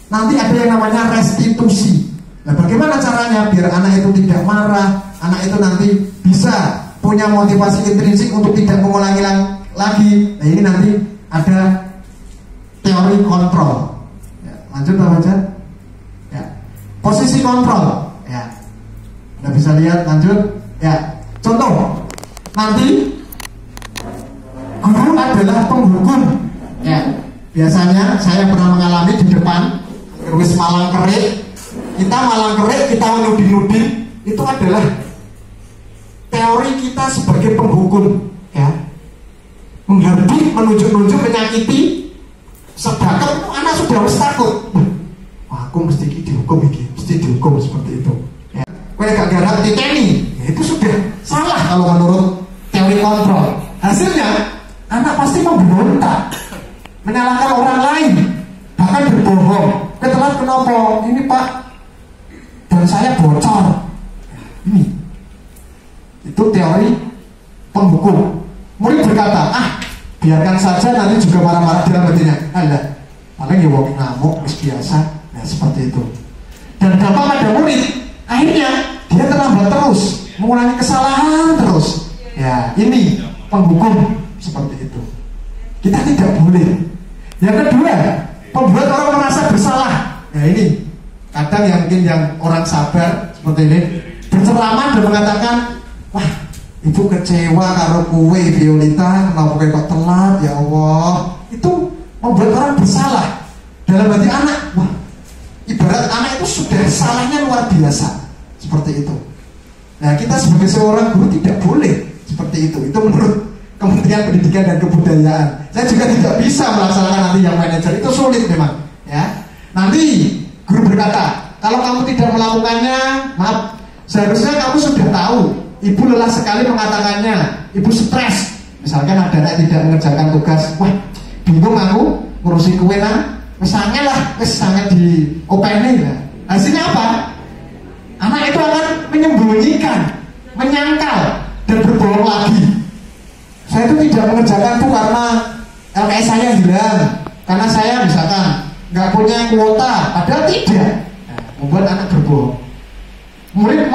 Nanti ada yang namanya restitusi. Nah, bagaimana caranya biar anak itu tidak marah, anak itu nanti bisa punya motivasi intrinsik untuk tidak mengulangi lagi. Nah, ini nanti ada teori kontrol. Ya, lanjut Pak Fajar. Ya, posisi kontrol. Ya, Anda bisa lihat. Lanjut. Ya, contoh. Nanti guru adalah penghukum. Ya, biasanya saya pernah mengalami di depan wis malang kerik. Kita malang kerik, kita nudin-nudin, itu adalah teori kita sebagai penghukum, ya. Menghardik, menunjuk-nunjuk, menyakiti, sedangkan itu anak sudah harus takut. Wah, aku mesti dihukum ini, mesti dihukum seperti itu. Ya. Kau gak garap titeni, ya, itu sudah salah kalau menurut teori kontrol. Hasilnya anak pasti memberontak, menyalahkan orang lain, bahkan berbohong. Ketelat kenapa? Ini Pak, dan saya bocor. Ini itu teori penghukum. Murid berkata, biarkan saja, nanti juga marah-marah dalam hatinya. Alah, paling ya wong ngamuk, biasa. Nah, seperti itu. Dan dampak pada murid, akhirnya dia terlambat terus, mengulangi kesalahan terus. Ya, ini penghukum seperti itu. Kita tidak boleh. Yang kedua, membuat orang merasa bersalah. Nah, ini kadang yang mungkin yang orang sabar seperti ini berceramah dan mengatakan, wah, ibu kecewa karo kue Violeta, kenapa kok telat, ya Allah. Itu membuat orang bersalah. Dalam hati anak, wah, ibarat anak itu sudah salahnya luar biasa. Seperti itu. Nah, kita sebagai seorang guru tidak boleh seperti itu. Itu menurut Kementerian Pendidikan dan Kebudayaan. Saya juga tidak bisa melaksanakan nanti yang manajer, itu sulit memang. Ya, nanti guru berkata, kalau kamu tidak melakukannya, maaf, seharusnya kamu sudah tahu. Ibu lelah sekali mengatakannya, ibu stres. Misalkan ada anak tidak mengerjakan tugas, wah, bingung aku ngurusi kue nang, misalnya lah, misalnya di openi lah. Hasilnya apa? Anak itu akan menyembunyikan, menyangkal, dan berbohong lagi. Saya itu tidak mengerjakan itu karena LKS saya hilang, karena saya misalkan nggak punya kuota, padahal tidak. Nah, membuat anak berbohong. Murid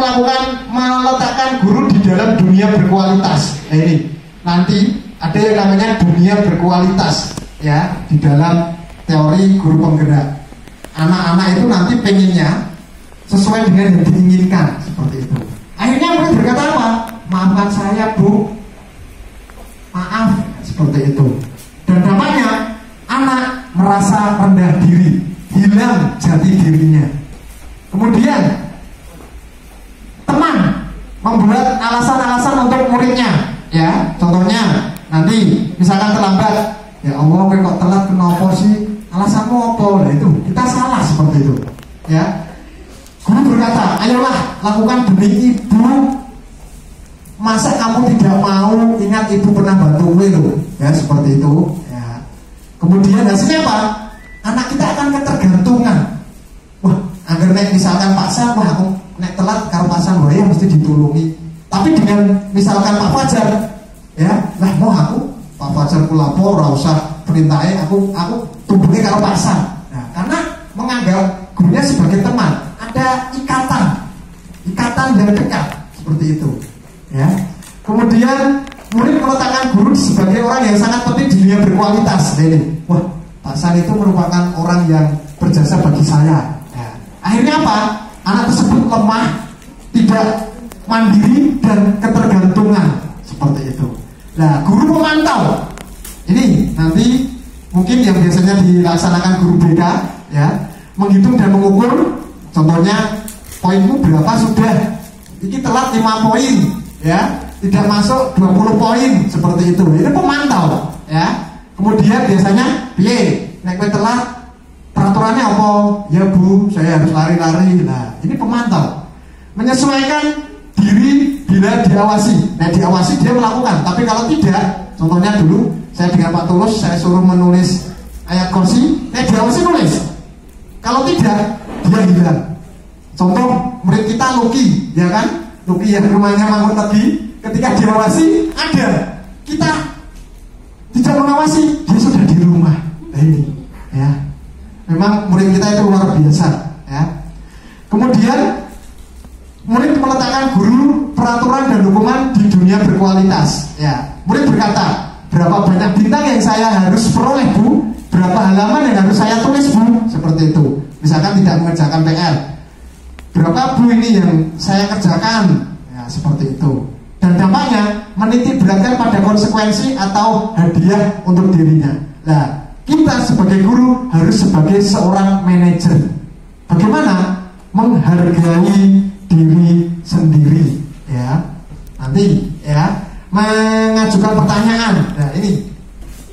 meletakkan guru di dalam dunia berkualitas. Nah, ini nanti ada yang namanya dunia berkualitas, ya, di dalam teori guru penggerak. Anak-anak itu nanti pengennya sesuai dengan yang diinginkan, seperti itu. Akhirnya murid berkata apa? Maafkan saya, Bu. Maaf, seperti itu. Dan dampaknya anak merasa rendah diri, hilang jati dirinya. Kemudian teman membuat alasan-alasan untuk muridnya, ya. Contohnya nanti misalkan terlambat, ya Allah, kok telat, kenapa sih? Alasanmu apa? Nah, itu kita salah seperti itu, ya. Guru berkata, ayolah lakukan demi ibu. Masa kamu tidak mau? Ingat ibu pernah bantu loh, ya, seperti itu, ya. Kemudian hasilnya apa? Anak kita akan ketergantungan. Wah, agar naik misalkan Pak San, wah aku naik telat karo Pak San, wah ya mesti ditulungi. Tapi dengan misalkan Pak Fajar, ya, lah mau aku Pak Fajar ku lapor, ora usah perintahnya, aku tumbuknya karo Pak San. Nah, karena menganggap gurunya sebagai teman, ada ikatan yang dekat seperti itu. Ya. Kemudian murid meletakkan guru sebagai orang yang sangat penting di dunia berkualitas. Ini, wah, Pak San itu merupakan orang yang berjasa bagi saya. Ya. Akhirnya apa? Anak tersebut lemah, tidak mandiri dan ketergantungan seperti itu. Nah, guru pemantau ini nanti mungkin yang biasanya dilaksanakan guru BK ya, menghitung dan mengukur. Contohnya poinmu berapa sudah, ini telat 5 poin ya, tidak masuk 20 poin seperti itu. Ini pemantau ya. Kemudian biasanya nek kowe telat peraturannya apa? Ya Bu, saya harus lari-lari. Nah, ini pemantau. Menyesuaikan diri bila diawasi. Nah, diawasi dia melakukan, tapi kalau tidak, contohnya dulu saya dengan Pak Tulus, saya suruh menulis ayat kursi, diawasi nulis. Kalau tidak, dia hilang. Contoh murid kita Luki, ya kan? Luki yang rumahnya Mangun Tegi, ketika diawasi ada, kita tidak mengawasi, dia sudah di rumah. Nah ini, ya, memang murid kita itu luar biasa, ya. Kemudian murid meletakkan guru peraturan dan hukuman di dunia berkualitas. Ya, murid berkata, berapa banyak bintang yang saya harus peroleh Bu? Berapa halaman yang harus saya tulis Bu? Seperti itu. Misalkan tidak mengerjakan PR. Berapa Bu ini yang saya kerjakan? Ya, seperti itu. Dan dampaknya menitik beratkan pada konsekuensi atau hadiah untuk dirinya. Nah, kita sebagai guru harus sebagai seorang manajer. Bagaimana menghargai diri sendiri, ya. Nanti, ya, mengajukan pertanyaan. Nah, ini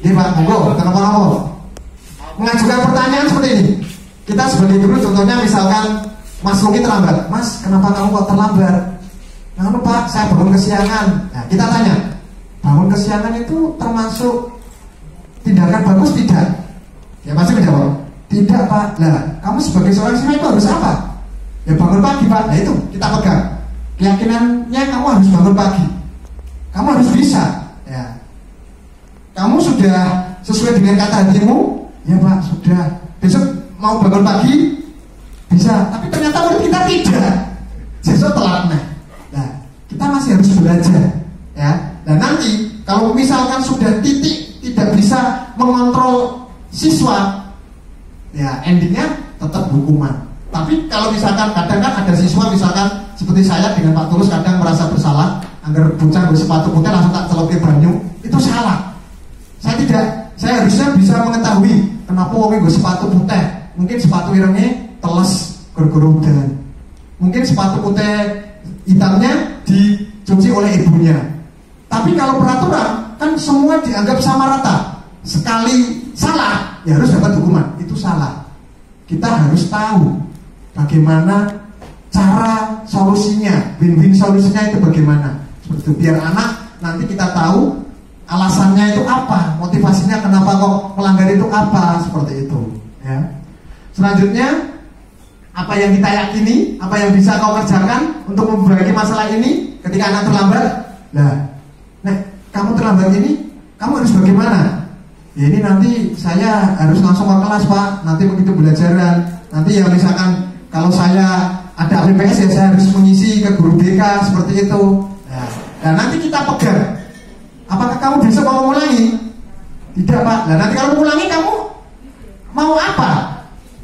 Pak, monggo, kenapa? Mengajukan pertanyaan seperti ini. Kita sebagai guru, contohnya misalkan Mas Luki terlambat. Mas, kenapa kamu kok terlambat? Nah, Pak, saya bangun kesiangan. Nah, kita tanya, bangun kesiangan itu termasuk tindakan bagus tidak? Ya pasti menjawab, tidak Pak. Nah, kamu sebagai seorang siswa itu harus apa? Ya bangun pagi Pak. Nah itu kita pegang. Keyakinannya kamu harus bangun pagi. Kamu harus bisa. Ya. Kamu sudah sesuai dengan kata hatimu? Ya Pak, sudah. Besok mau bangun pagi? Bisa. Tapi ternyata murid kita tidak. Besok telat. Nah, kita masih harus belajar. Ya. Dan nanti kalau misalkan sudah titik tidak bisa mengontrol siswa, ya endingnya tetap hukuman. Tapi kalau misalkan kadang kan ada siswa misalkan seperti saya dengan Pak Tulus kadang merasa bersalah, anggar bocah bersepatu putih langsung tak celoke banyu, itu salah. Saya harusnya bisa mengetahui kenapa wong nggo sepatu putih. Mungkin sepatu irenge teles gara-gara udan. Mungkin sepatu putih hitamnya dicuci oleh ibunya. Tapi kalau peraturan kan semua dianggap sama rata. Sekali salah ya harus dapat hukuman. Itu salah. Kita harus tahu bagaimana cara solusinya, win-win solusinya itu bagaimana. Seperti itu, biar anak nanti kita tahu alasannya itu apa, motivasinya kenapa kok melanggar itu apa, seperti itu. Ya. Selanjutnya, apa yang kita yakini, apa yang bisa kau kerjakan untuk memperbaiki masalah ini ketika anak terlambat. Nah, kamu terlambat ini, kamu harus bagaimana? Ya ini nanti saya harus langsung ke kelas Pak, nanti begitu belajaran. Nanti ya misalkan kalau saya ada APPS ya saya harus mengisi ke guru BK seperti itu. Nah nanti kita pegang. Apakah kamu besok mau mengulangi? Tidak Pak. Nah nanti kalau mengulangi kamu mau apa?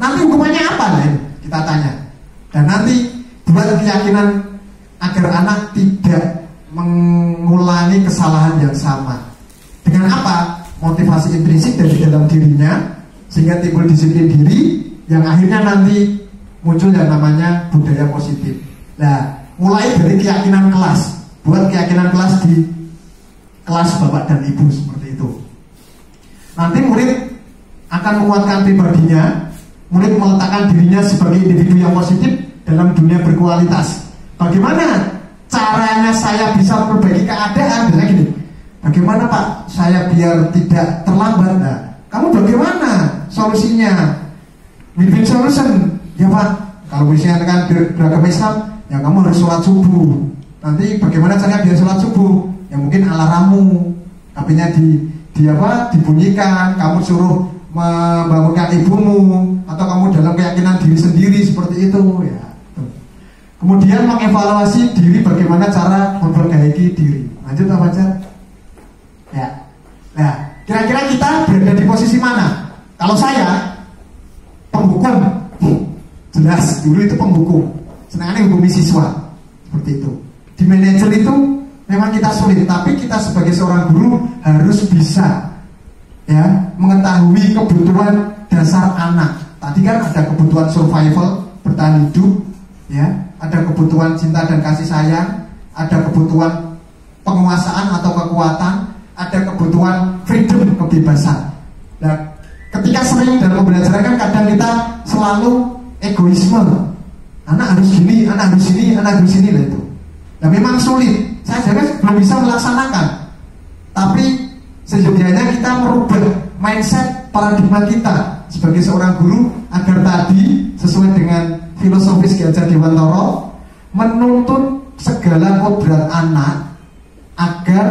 Nanti hukumannya apa? Nah, kita tanya. Dan nanti buat keyakinan agar anak tidak mengulangi kesalahan yang sama. Dengan apa? Motivasi intrinsik dari dalam dirinya sehingga timbul disiplin diri yang akhirnya nanti muncul yang namanya budaya positif. Nah, mulai dari keyakinan kelas, buat keyakinan kelas di kelas Bapak dan Ibu seperti itu. Nanti murid akan menguatkan pribadinya, murid meletakkan dirinya sebagai individu yang positif dalam dunia berkualitas. Bagaimana caranya saya bisa memperbaiki keadaan? Dengan gini, bagaimana Pak saya biar tidak terlambat? Nah, kamu bagaimana solusinya? Win-win solution. Ya Pak, kalau misalnya kan beragama Islam, ya kamu harus sholat subuh. Nanti bagaimana caranya biar sholat subuh? Ya mungkin alarmmu, HP-nya dibunyikan, kamu suruh membangunkan ibumu, atau kamu dalam keyakinan diri sendiri seperti itu. Ya. Kemudian mengevaluasi diri bagaimana cara memperbaiki diri. Lanjut Pak Fajar. Ya. Nah, kira-kira kita berada di posisi mana? Kalau saya penghukum, jelas dulu itu penghukum, senangannya hukumi siswa seperti itu. Di manajer itu memang kita sulit, tapi kita sebagai seorang guru harus bisa ya mengetahui kebutuhan dasar anak. Tadi kan ada kebutuhan survival, bertahan hidup, ya, ada kebutuhan cinta dan kasih sayang, ada kebutuhan penguasaan atau kekuatan, ada kebutuhan freedom, kebebasan. Nah, ketika sering dalam pembelajaran kan kadang kita selalu egoisme. Anak harus gini, anak harus ini, anak harus ini lah itu. Nah memang sulit. Saya jangan belum bisa melaksanakan. Tapi sejujurnya kita merubah mindset paradigma kita sebagai seorang guru agar tadi sesuai dengan filosofis Ki Hajar Dewantara menuntun segala kodrat anak agar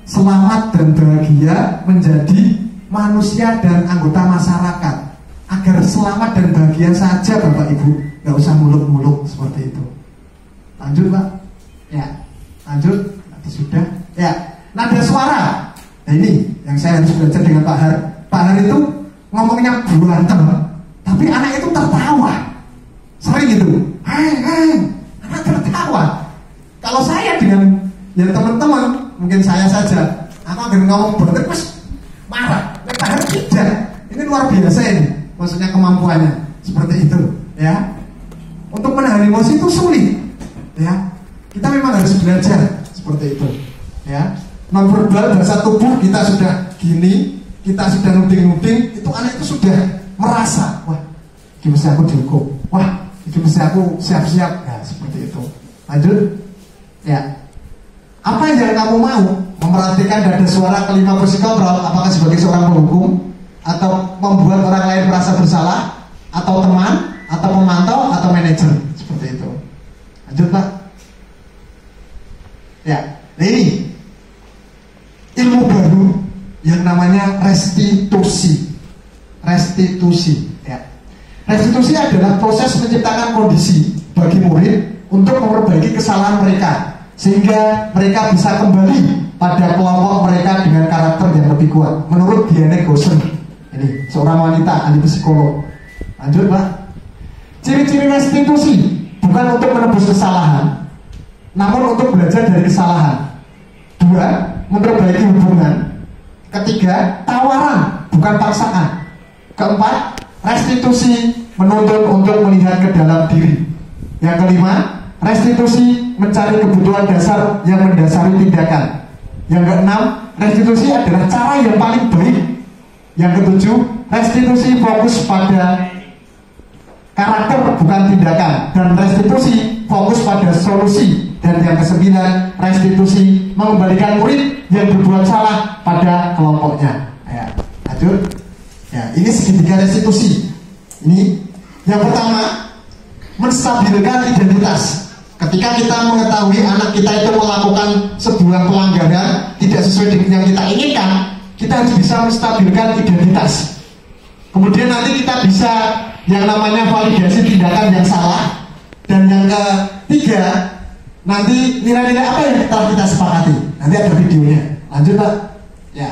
selamat dan bahagia menjadi manusia dan anggota masyarakat. Agar selamat dan bahagia saja Bapak Ibu, nggak usah muluk-muluk seperti itu. Lanjut Pak. Ya, lanjut. Nanti sudah. Ya, nada suara. Nah ini yang saya harus belajar dengan Pak Har. Pak Har itu ngomongnya berantem, tapi anak itu tertawa. Sering itu. Hai, anak tertawa. Kalau saya dengan ya teman-teman, mungkin saya saja, aku akan ngomong berantem terus marah. Pak Har tidak. Ini luar biasa ini. Maksudnya kemampuannya seperti itu, ya. Untuk menahan emosi itu sulit, ya. Kita memang harus belajar seperti itu, ya. Nonverbal bahasa tubuh kita sudah gini, kita sudah nuding-nuding, itu anak itu sudah merasa, wah, ini mesti aku dihukum, wah, ini mesti aku siap-siap, ya seperti itu. Lanjut, ya. Apa yang kamu mau? Memperhatikan dada suara kelima posisi kontrol, apakah sebagai seorang penghukum? Atau membuat orang lain merasa bersalah, atau teman, atau pemantau, atau manajer, seperti itu. Lanjut Pak. Ya, nah ini ilmu baru yang namanya restitusi. Restitusi, ya. Restitusi adalah proses menciptakan kondisi bagi murid untuk memperbaiki kesalahan mereka, sehingga mereka bisa kembali pada kelompok mereka dengan karakter yang lebih kuat. Menurut Diane Gosen. Ini seorang wanita ahli psikolog. Lanjut Pak. Ciri-ciri restitusi bukan untuk menebus kesalahan, namun untuk belajar dari kesalahan. 2. Memperbaiki hubungan. 3. Tawaran bukan paksaan. 4. Restitusi menuntut untuk melihat ke dalam diri. Yang 5. Restitusi mencari kebutuhan dasar yang mendasari tindakan. Yang 6. Restitusi adalah cara yang paling baik. Yang 7, restitusi fokus pada karakter bukan tindakan, dan restitusi fokus pada solusi. Dan yang 9, restitusi mengembalikan murid yang berbuat salah pada kelompoknya. Ya, lanjut. Ya, ini segitiga restitusi. Ini yang pertama, menstabilkan identitas. Ketika kita mengetahui anak kita itu melakukan sebuah pelanggaran tidak sesuai dengan yang kita inginkan, kita harus bisa menstabilkan identitas. Kemudian nanti kita bisa yang namanya validasi tindakan yang salah. Dan yang ketiga, nanti nilai-nilai apa yang telah kita sepakati. Nanti ada videonya. Lanjut Pak. Ya.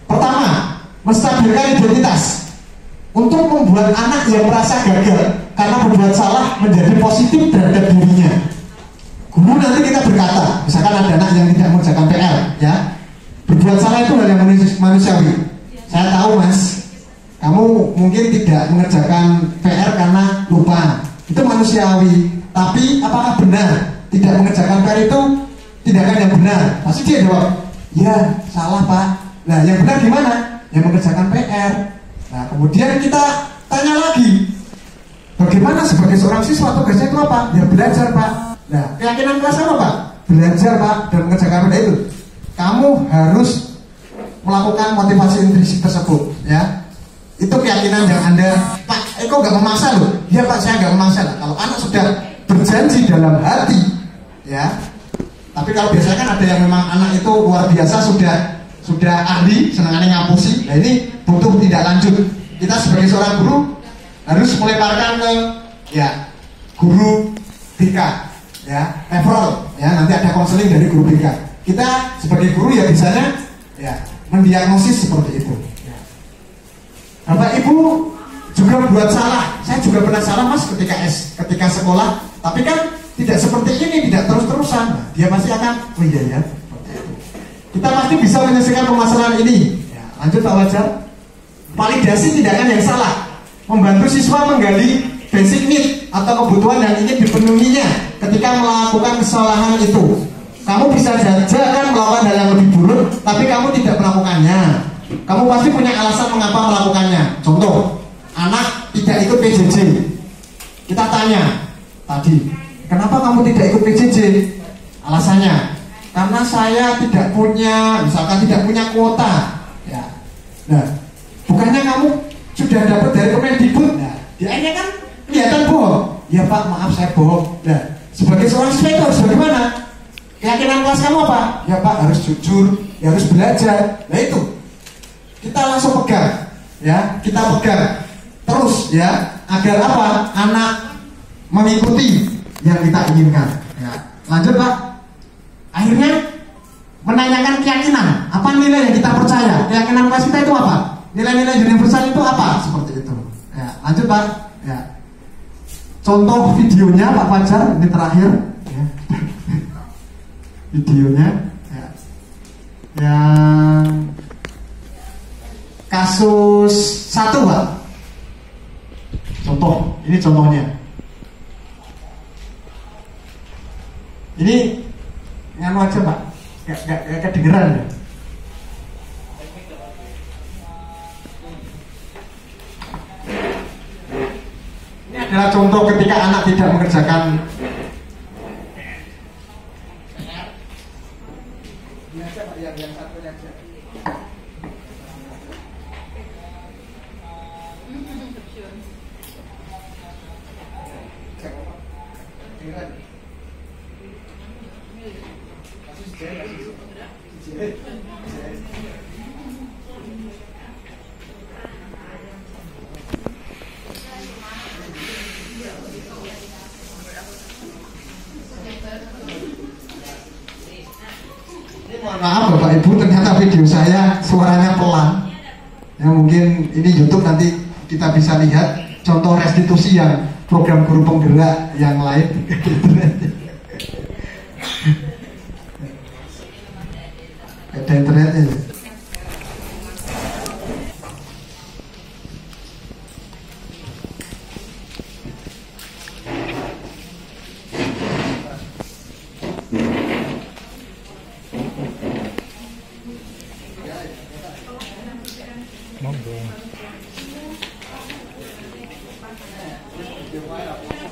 Pertama, menstabilkan identitas. Untuk membuat anak yang merasa gagal karena berbuat salah menjadi positif terhadap dirinya. Guru nanti kita berkata, misalkan ada anak yang tidak mengerjakan PR, ya. Berbuat salah itu hal yang manusiawi. Saya tahu Mas, kamu mungkin tidak mengerjakan PR karena lupa. Itu manusiawi. Tapi apakah benar tidak mengerjakan PR itu tindakan yang benar? Pasti dia jawab, ya salah Pak. Nah yang benar gimana? Yang mengerjakan PR. Nah kemudian kita tanya lagi, bagaimana sebagai seorang siswa tugasnya itu apa? Ya belajar Pak. Nah keyakinan kelas apa Pak? Belajar Pak dan mengerjakan PR itu. Kamu harus melakukan motivasi intrinsik tersebut, ya. Itu keyakinan yang Anda, Pak Eko gak memaksa loh. Ya Pak, saya gak memaksa lah. Kalau anak sudah berjanji dalam hati, ya. Tapi kalau biasanya kan ada yang memang anak itu luar biasa sudah ahli, senangannya ngapusi. Nah ini butuh tidak lanjut. Kita sebagai seorang guru harus melemparkan ke ya guru BK, ya referral, ya nanti ada konseling dari guru BK. Kita sebagai guru ya bisanya ya mendiagnosis seperti itu. Ya. Bapak Ibu juga buat salah. Saya juga pernah salah Mas ketika sekolah. Tapi kan tidak seperti ini, tidak terus-terusan, nah, dia pasti akan, oh iya ya, kita pasti bisa menyelesaikan permasalahan ini. Ya, lanjut Pak Wajar. Validasi tindakan yang salah, membantu siswa menggali basic need atau kebutuhan yang ingin dipenuhinya ketika melakukan kesalahan itu. Kamu bisa saja kan melakukan hal yang lebih buruk, tapi kamu tidak melakukannya. Kamu pasti punya alasan mengapa melakukannya. Contoh, anak tidak ikut PJJ. Kita tanya tadi, kenapa kamu tidak ikut PJJ? Alasannya, karena saya tidak punya, misalkan tidak punya kuota. Ya. Nah, bukannya kamu sudah dapat dari Kemendikbud? Nah, di akhirnya kan kelihatan bohong. Ya Pak, maaf saya bohong. Nah, sebagai seorang siswa itu harus bagaimana? Keyakinan kelas kamu apa? Ya Pak, harus jujur, ya harus belajar. Nah itu, kita langsung pegang, ya, kita pegang terus, ya, agar apa? Anak mengikuti yang kita inginkan. Ya. Lanjut Pak. Akhirnya menanyakan keyakinan, apa nilai yang kita percaya? Keyakinan kelas kita itu apa? Nilai-nilai universal itu apa? Seperti itu. Ya, lanjut Pak. Ya. Contoh videonya Pak Fajar ini terakhir. Ya. Videonya, ya. Yang kasus 1 Pak. Contoh, ini contohnya. Ini nganu aja Pak, gak kedengeran ya. Ini adalah contoh ketika anak tidak mengerjakan. Ini aja Pak, yang satunya aja. Maaf Bapak Ibu, ternyata video saya suaranya pelan. Ya mungkin ini YouTube nanti kita bisa lihat contoh restitusi yang program guru penggerak yang lain. Ada internetnya.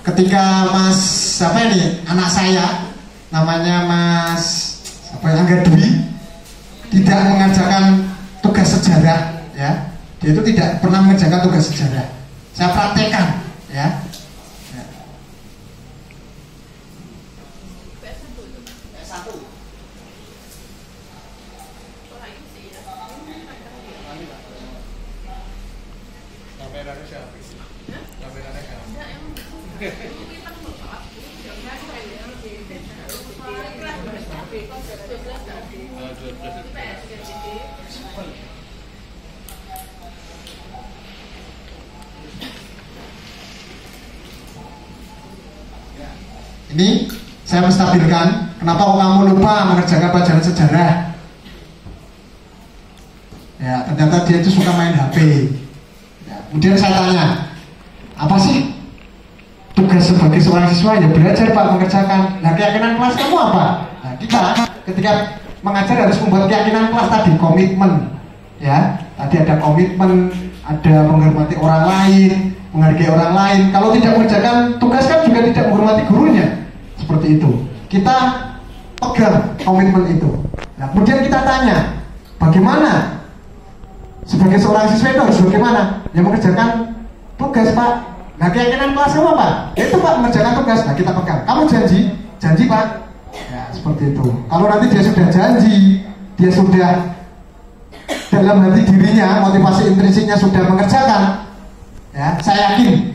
Ketika Mas siapa ini anak saya namanya Mas Angga Dwi tidak mengerjakan tugas sejarah, ya, dia itu tidak pernah mengerjakan tugas sejarah. Saya praktekkan, ya. Ini saya menstabilkan. Kenapa kamu lupa mengerjakan pelajaran sejarah? Ya, ternyata dia itu suka main HP. Ya, kemudian saya tanya, apa sih tugas sebagai seorang siswa? Ya belajar Pak, mengerjakan. Nah, keyakinan kelas kamu apa? Nah, kita ketika mengajar harus membuat keyakinan kelas tadi, komitmen. Ya, tadi ada komitmen, ada menghormati orang lain, menghargai orang lain. Kalau tidak mengerjakan tugas kan juga tidak menghormati gurunya. Seperti itu. Kita pegang komitmen itu. Nah, kemudian kita tanya, bagaimana sebagai seorang siswa itu harus bagaimana? Ya mengerjakan tugas Pak. Nah, keyakinan kelas kamu apa? Itu Pak, mengerjakan tugas. Nah, kita pegang. Kamu janji Pak. Ya, seperti itu. Kalau nanti dia sudah janji, dia sudah dalam hati dirinya, motivasi intrinsiknya sudah mengerjakan, ya, saya yakin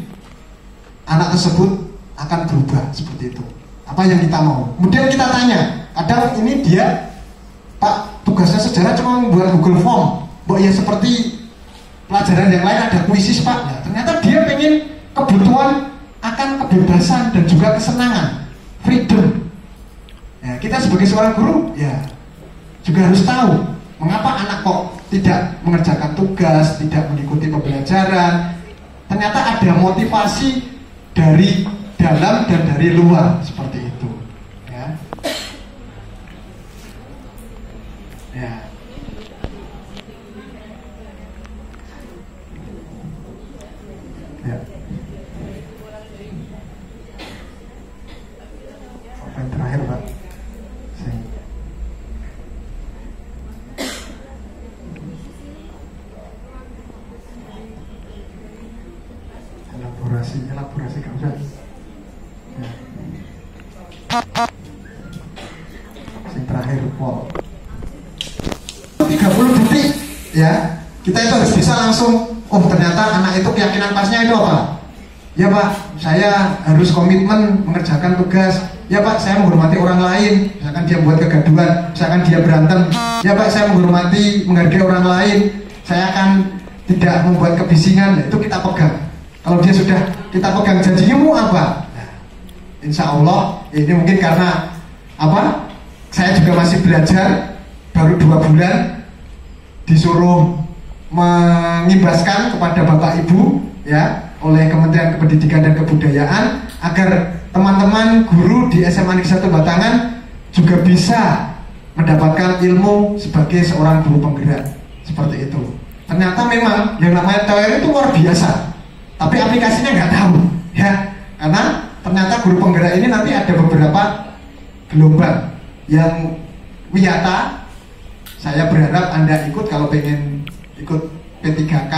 anak tersebut akan berubah seperti itu. Apa yang kita mau. Kemudian kita tanya, kadang ini dia, Pak, tugasnya sejarah cuma membuat Google Form. Ya seperti pelajaran yang lain ada kuisis Pak. Ya, ternyata dia pengen kebutuhan akan kebebasan dan juga kesenangan, freedom. Ya, kita sebagai seorang guru ya juga harus tahu mengapa anak kok tidak mengerjakan tugas, tidak mengikuti pembelajaran. Ternyata ada motivasi dari dalam dan dari luar seperti itu. Ya. Ya. Ya. Apa yang terakhir, Pak? Elaborasi gak usah. Ya. Yang terakhir, Paul. 30 detik, ya. Kita itu harus bisa langsung, oh ternyata anak itu keyakinan pasnya itu apa? Ya Pak, saya harus komitmen mengerjakan tugas. Ya Pak, saya menghormati orang lain. Misalkan dia buat kegaduhan, misalkan dia berantem. Ya Pak, saya menghargai orang lain. Saya akan tidak membuat kebisingan. Itu kita pegang. Kalau dia sudah kita pegang janjinya mau apa? Nah, insya Allah ini mungkin karena apa? Saya juga masih belajar, baru 2 bulan disuruh mengimbaskan kepada Bapak Ibu ya oleh Kementerian Pendidikan dan Kebudayaan agar teman-teman guru di SMA Negeri 1 Batangan juga bisa mendapatkan ilmu sebagai seorang guru penggerak seperti itu. Ternyata memang yang namanya TOR itu luar biasa. Tapi aplikasinya nggak tahu, ya, karena ternyata guru penggerak ini nanti ada beberapa gelombang yang wiyata. Saya berharap Anda ikut kalau pengen ikut P3K,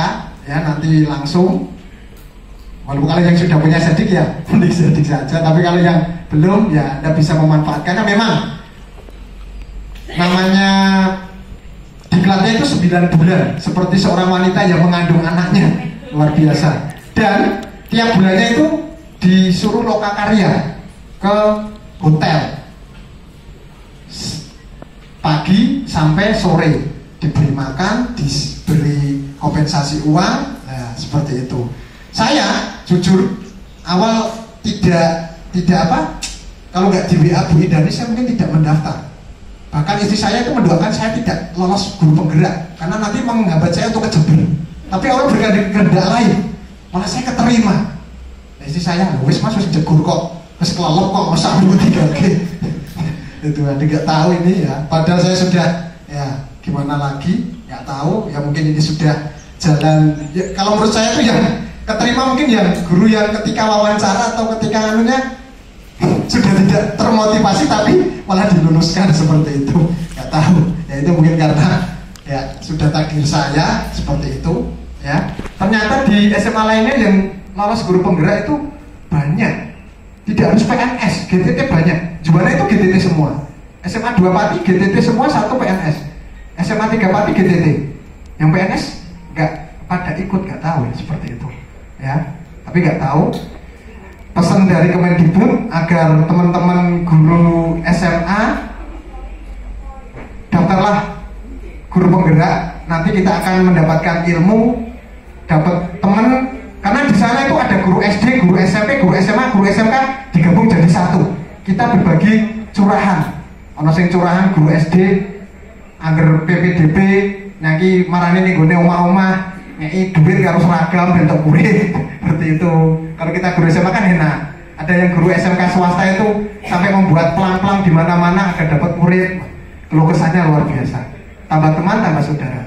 ya nanti langsung. Walaupun kalau yang sudah punya sedik ya, mending sedik saja. Tapi kalau yang belum, ya Anda bisa memanfaatkan. Karena memang namanya diklatnya itu 9 bulan, seperti seorang wanita yang mengandung anaknya, luar biasa. Dan tiap bulannya itu disuruh lokakarya ke hotel pagi sampai sore, diberi makan, diberi kompensasi uang, nah seperti itu. Saya jujur awal tidak apa, kalau nggak di WA Bu Idani saya mungkin tidak mendaftar. Bahkan istri saya itu mendoakan saya tidak lolos guru penggerak karena nanti menghambat saya untuk kejebur. Tapi Allah berkehendak lain. Malah saya keterima. Nah, istri saya, wis mas wis jegur kok, wis kelelep kok, masa dulu 3G. Itu Anda nggak tahu ini ya. Padahal saya sudah ya gimana lagi, nggak tahu. Ya mungkin ini sudah jalan. Ya, kalau menurut saya itu yang keterima mungkin yang guru yang ketika wawancara atau ketika anunya sudah tidak termotivasi tapi malah diluluskan seperti itu. Nggak tahu. Ya itu mungkin karena ya sudah takdir saya seperti itu. Ya, ternyata di SMA lainnya yang lolos guru penggerak itu banyak. Tidak harus PNS, GTT banyak. Juara itu GTT semua. SMA 2 Pati GTT semua, 1 PNS. SMA 3 Pati GTT. Yang PNS nggak pada ikut, nggak tahu ya seperti itu. Ya, tapi nggak tahu. Pesan dari Kemendikbud agar teman-teman guru SMA daftarlah guru penggerak. Nanti kita akan mendapatkan ilmu, dapat teman, karena di sana itu ada guru SD, guru SMP, guru SMA, guru SMK digabung jadi satu. Kita berbagi curahan. Ono sing curahan guru SD angger PPDB nyaki marane ning gone omah-omah ngeki duit karo seragam bentuk murid seperti itu. Kalau kita guru SMA kan enak. Ada yang guru SMK swasta itu sampai membuat pelang-pelang di mana-mana agar dapat murid. Keluh kesahnya luar biasa. Tambah teman, tambah saudara.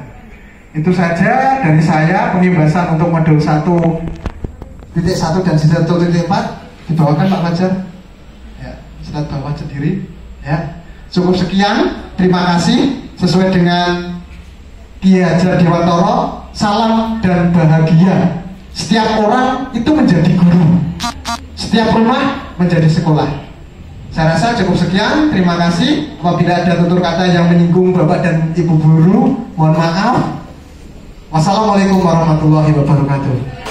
Itu saja dari saya pengimbasan untuk modul 1.1 dan 1.4 dibawakan Pak Fajar. Ya, silakan bawa sendiri. Ya, cukup sekian. Terima kasih. Sesuai dengan Ki Hajar Dewantoro, salam dan bahagia. Setiap orang itu menjadi guru. Setiap rumah menjadi sekolah. Saya rasa cukup sekian. Terima kasih. Apabila ada tutur kata yang menyinggung Bapak dan Ibu guru, mohon maaf. Wassalamualaikum warahmatullahi wabarakatuh.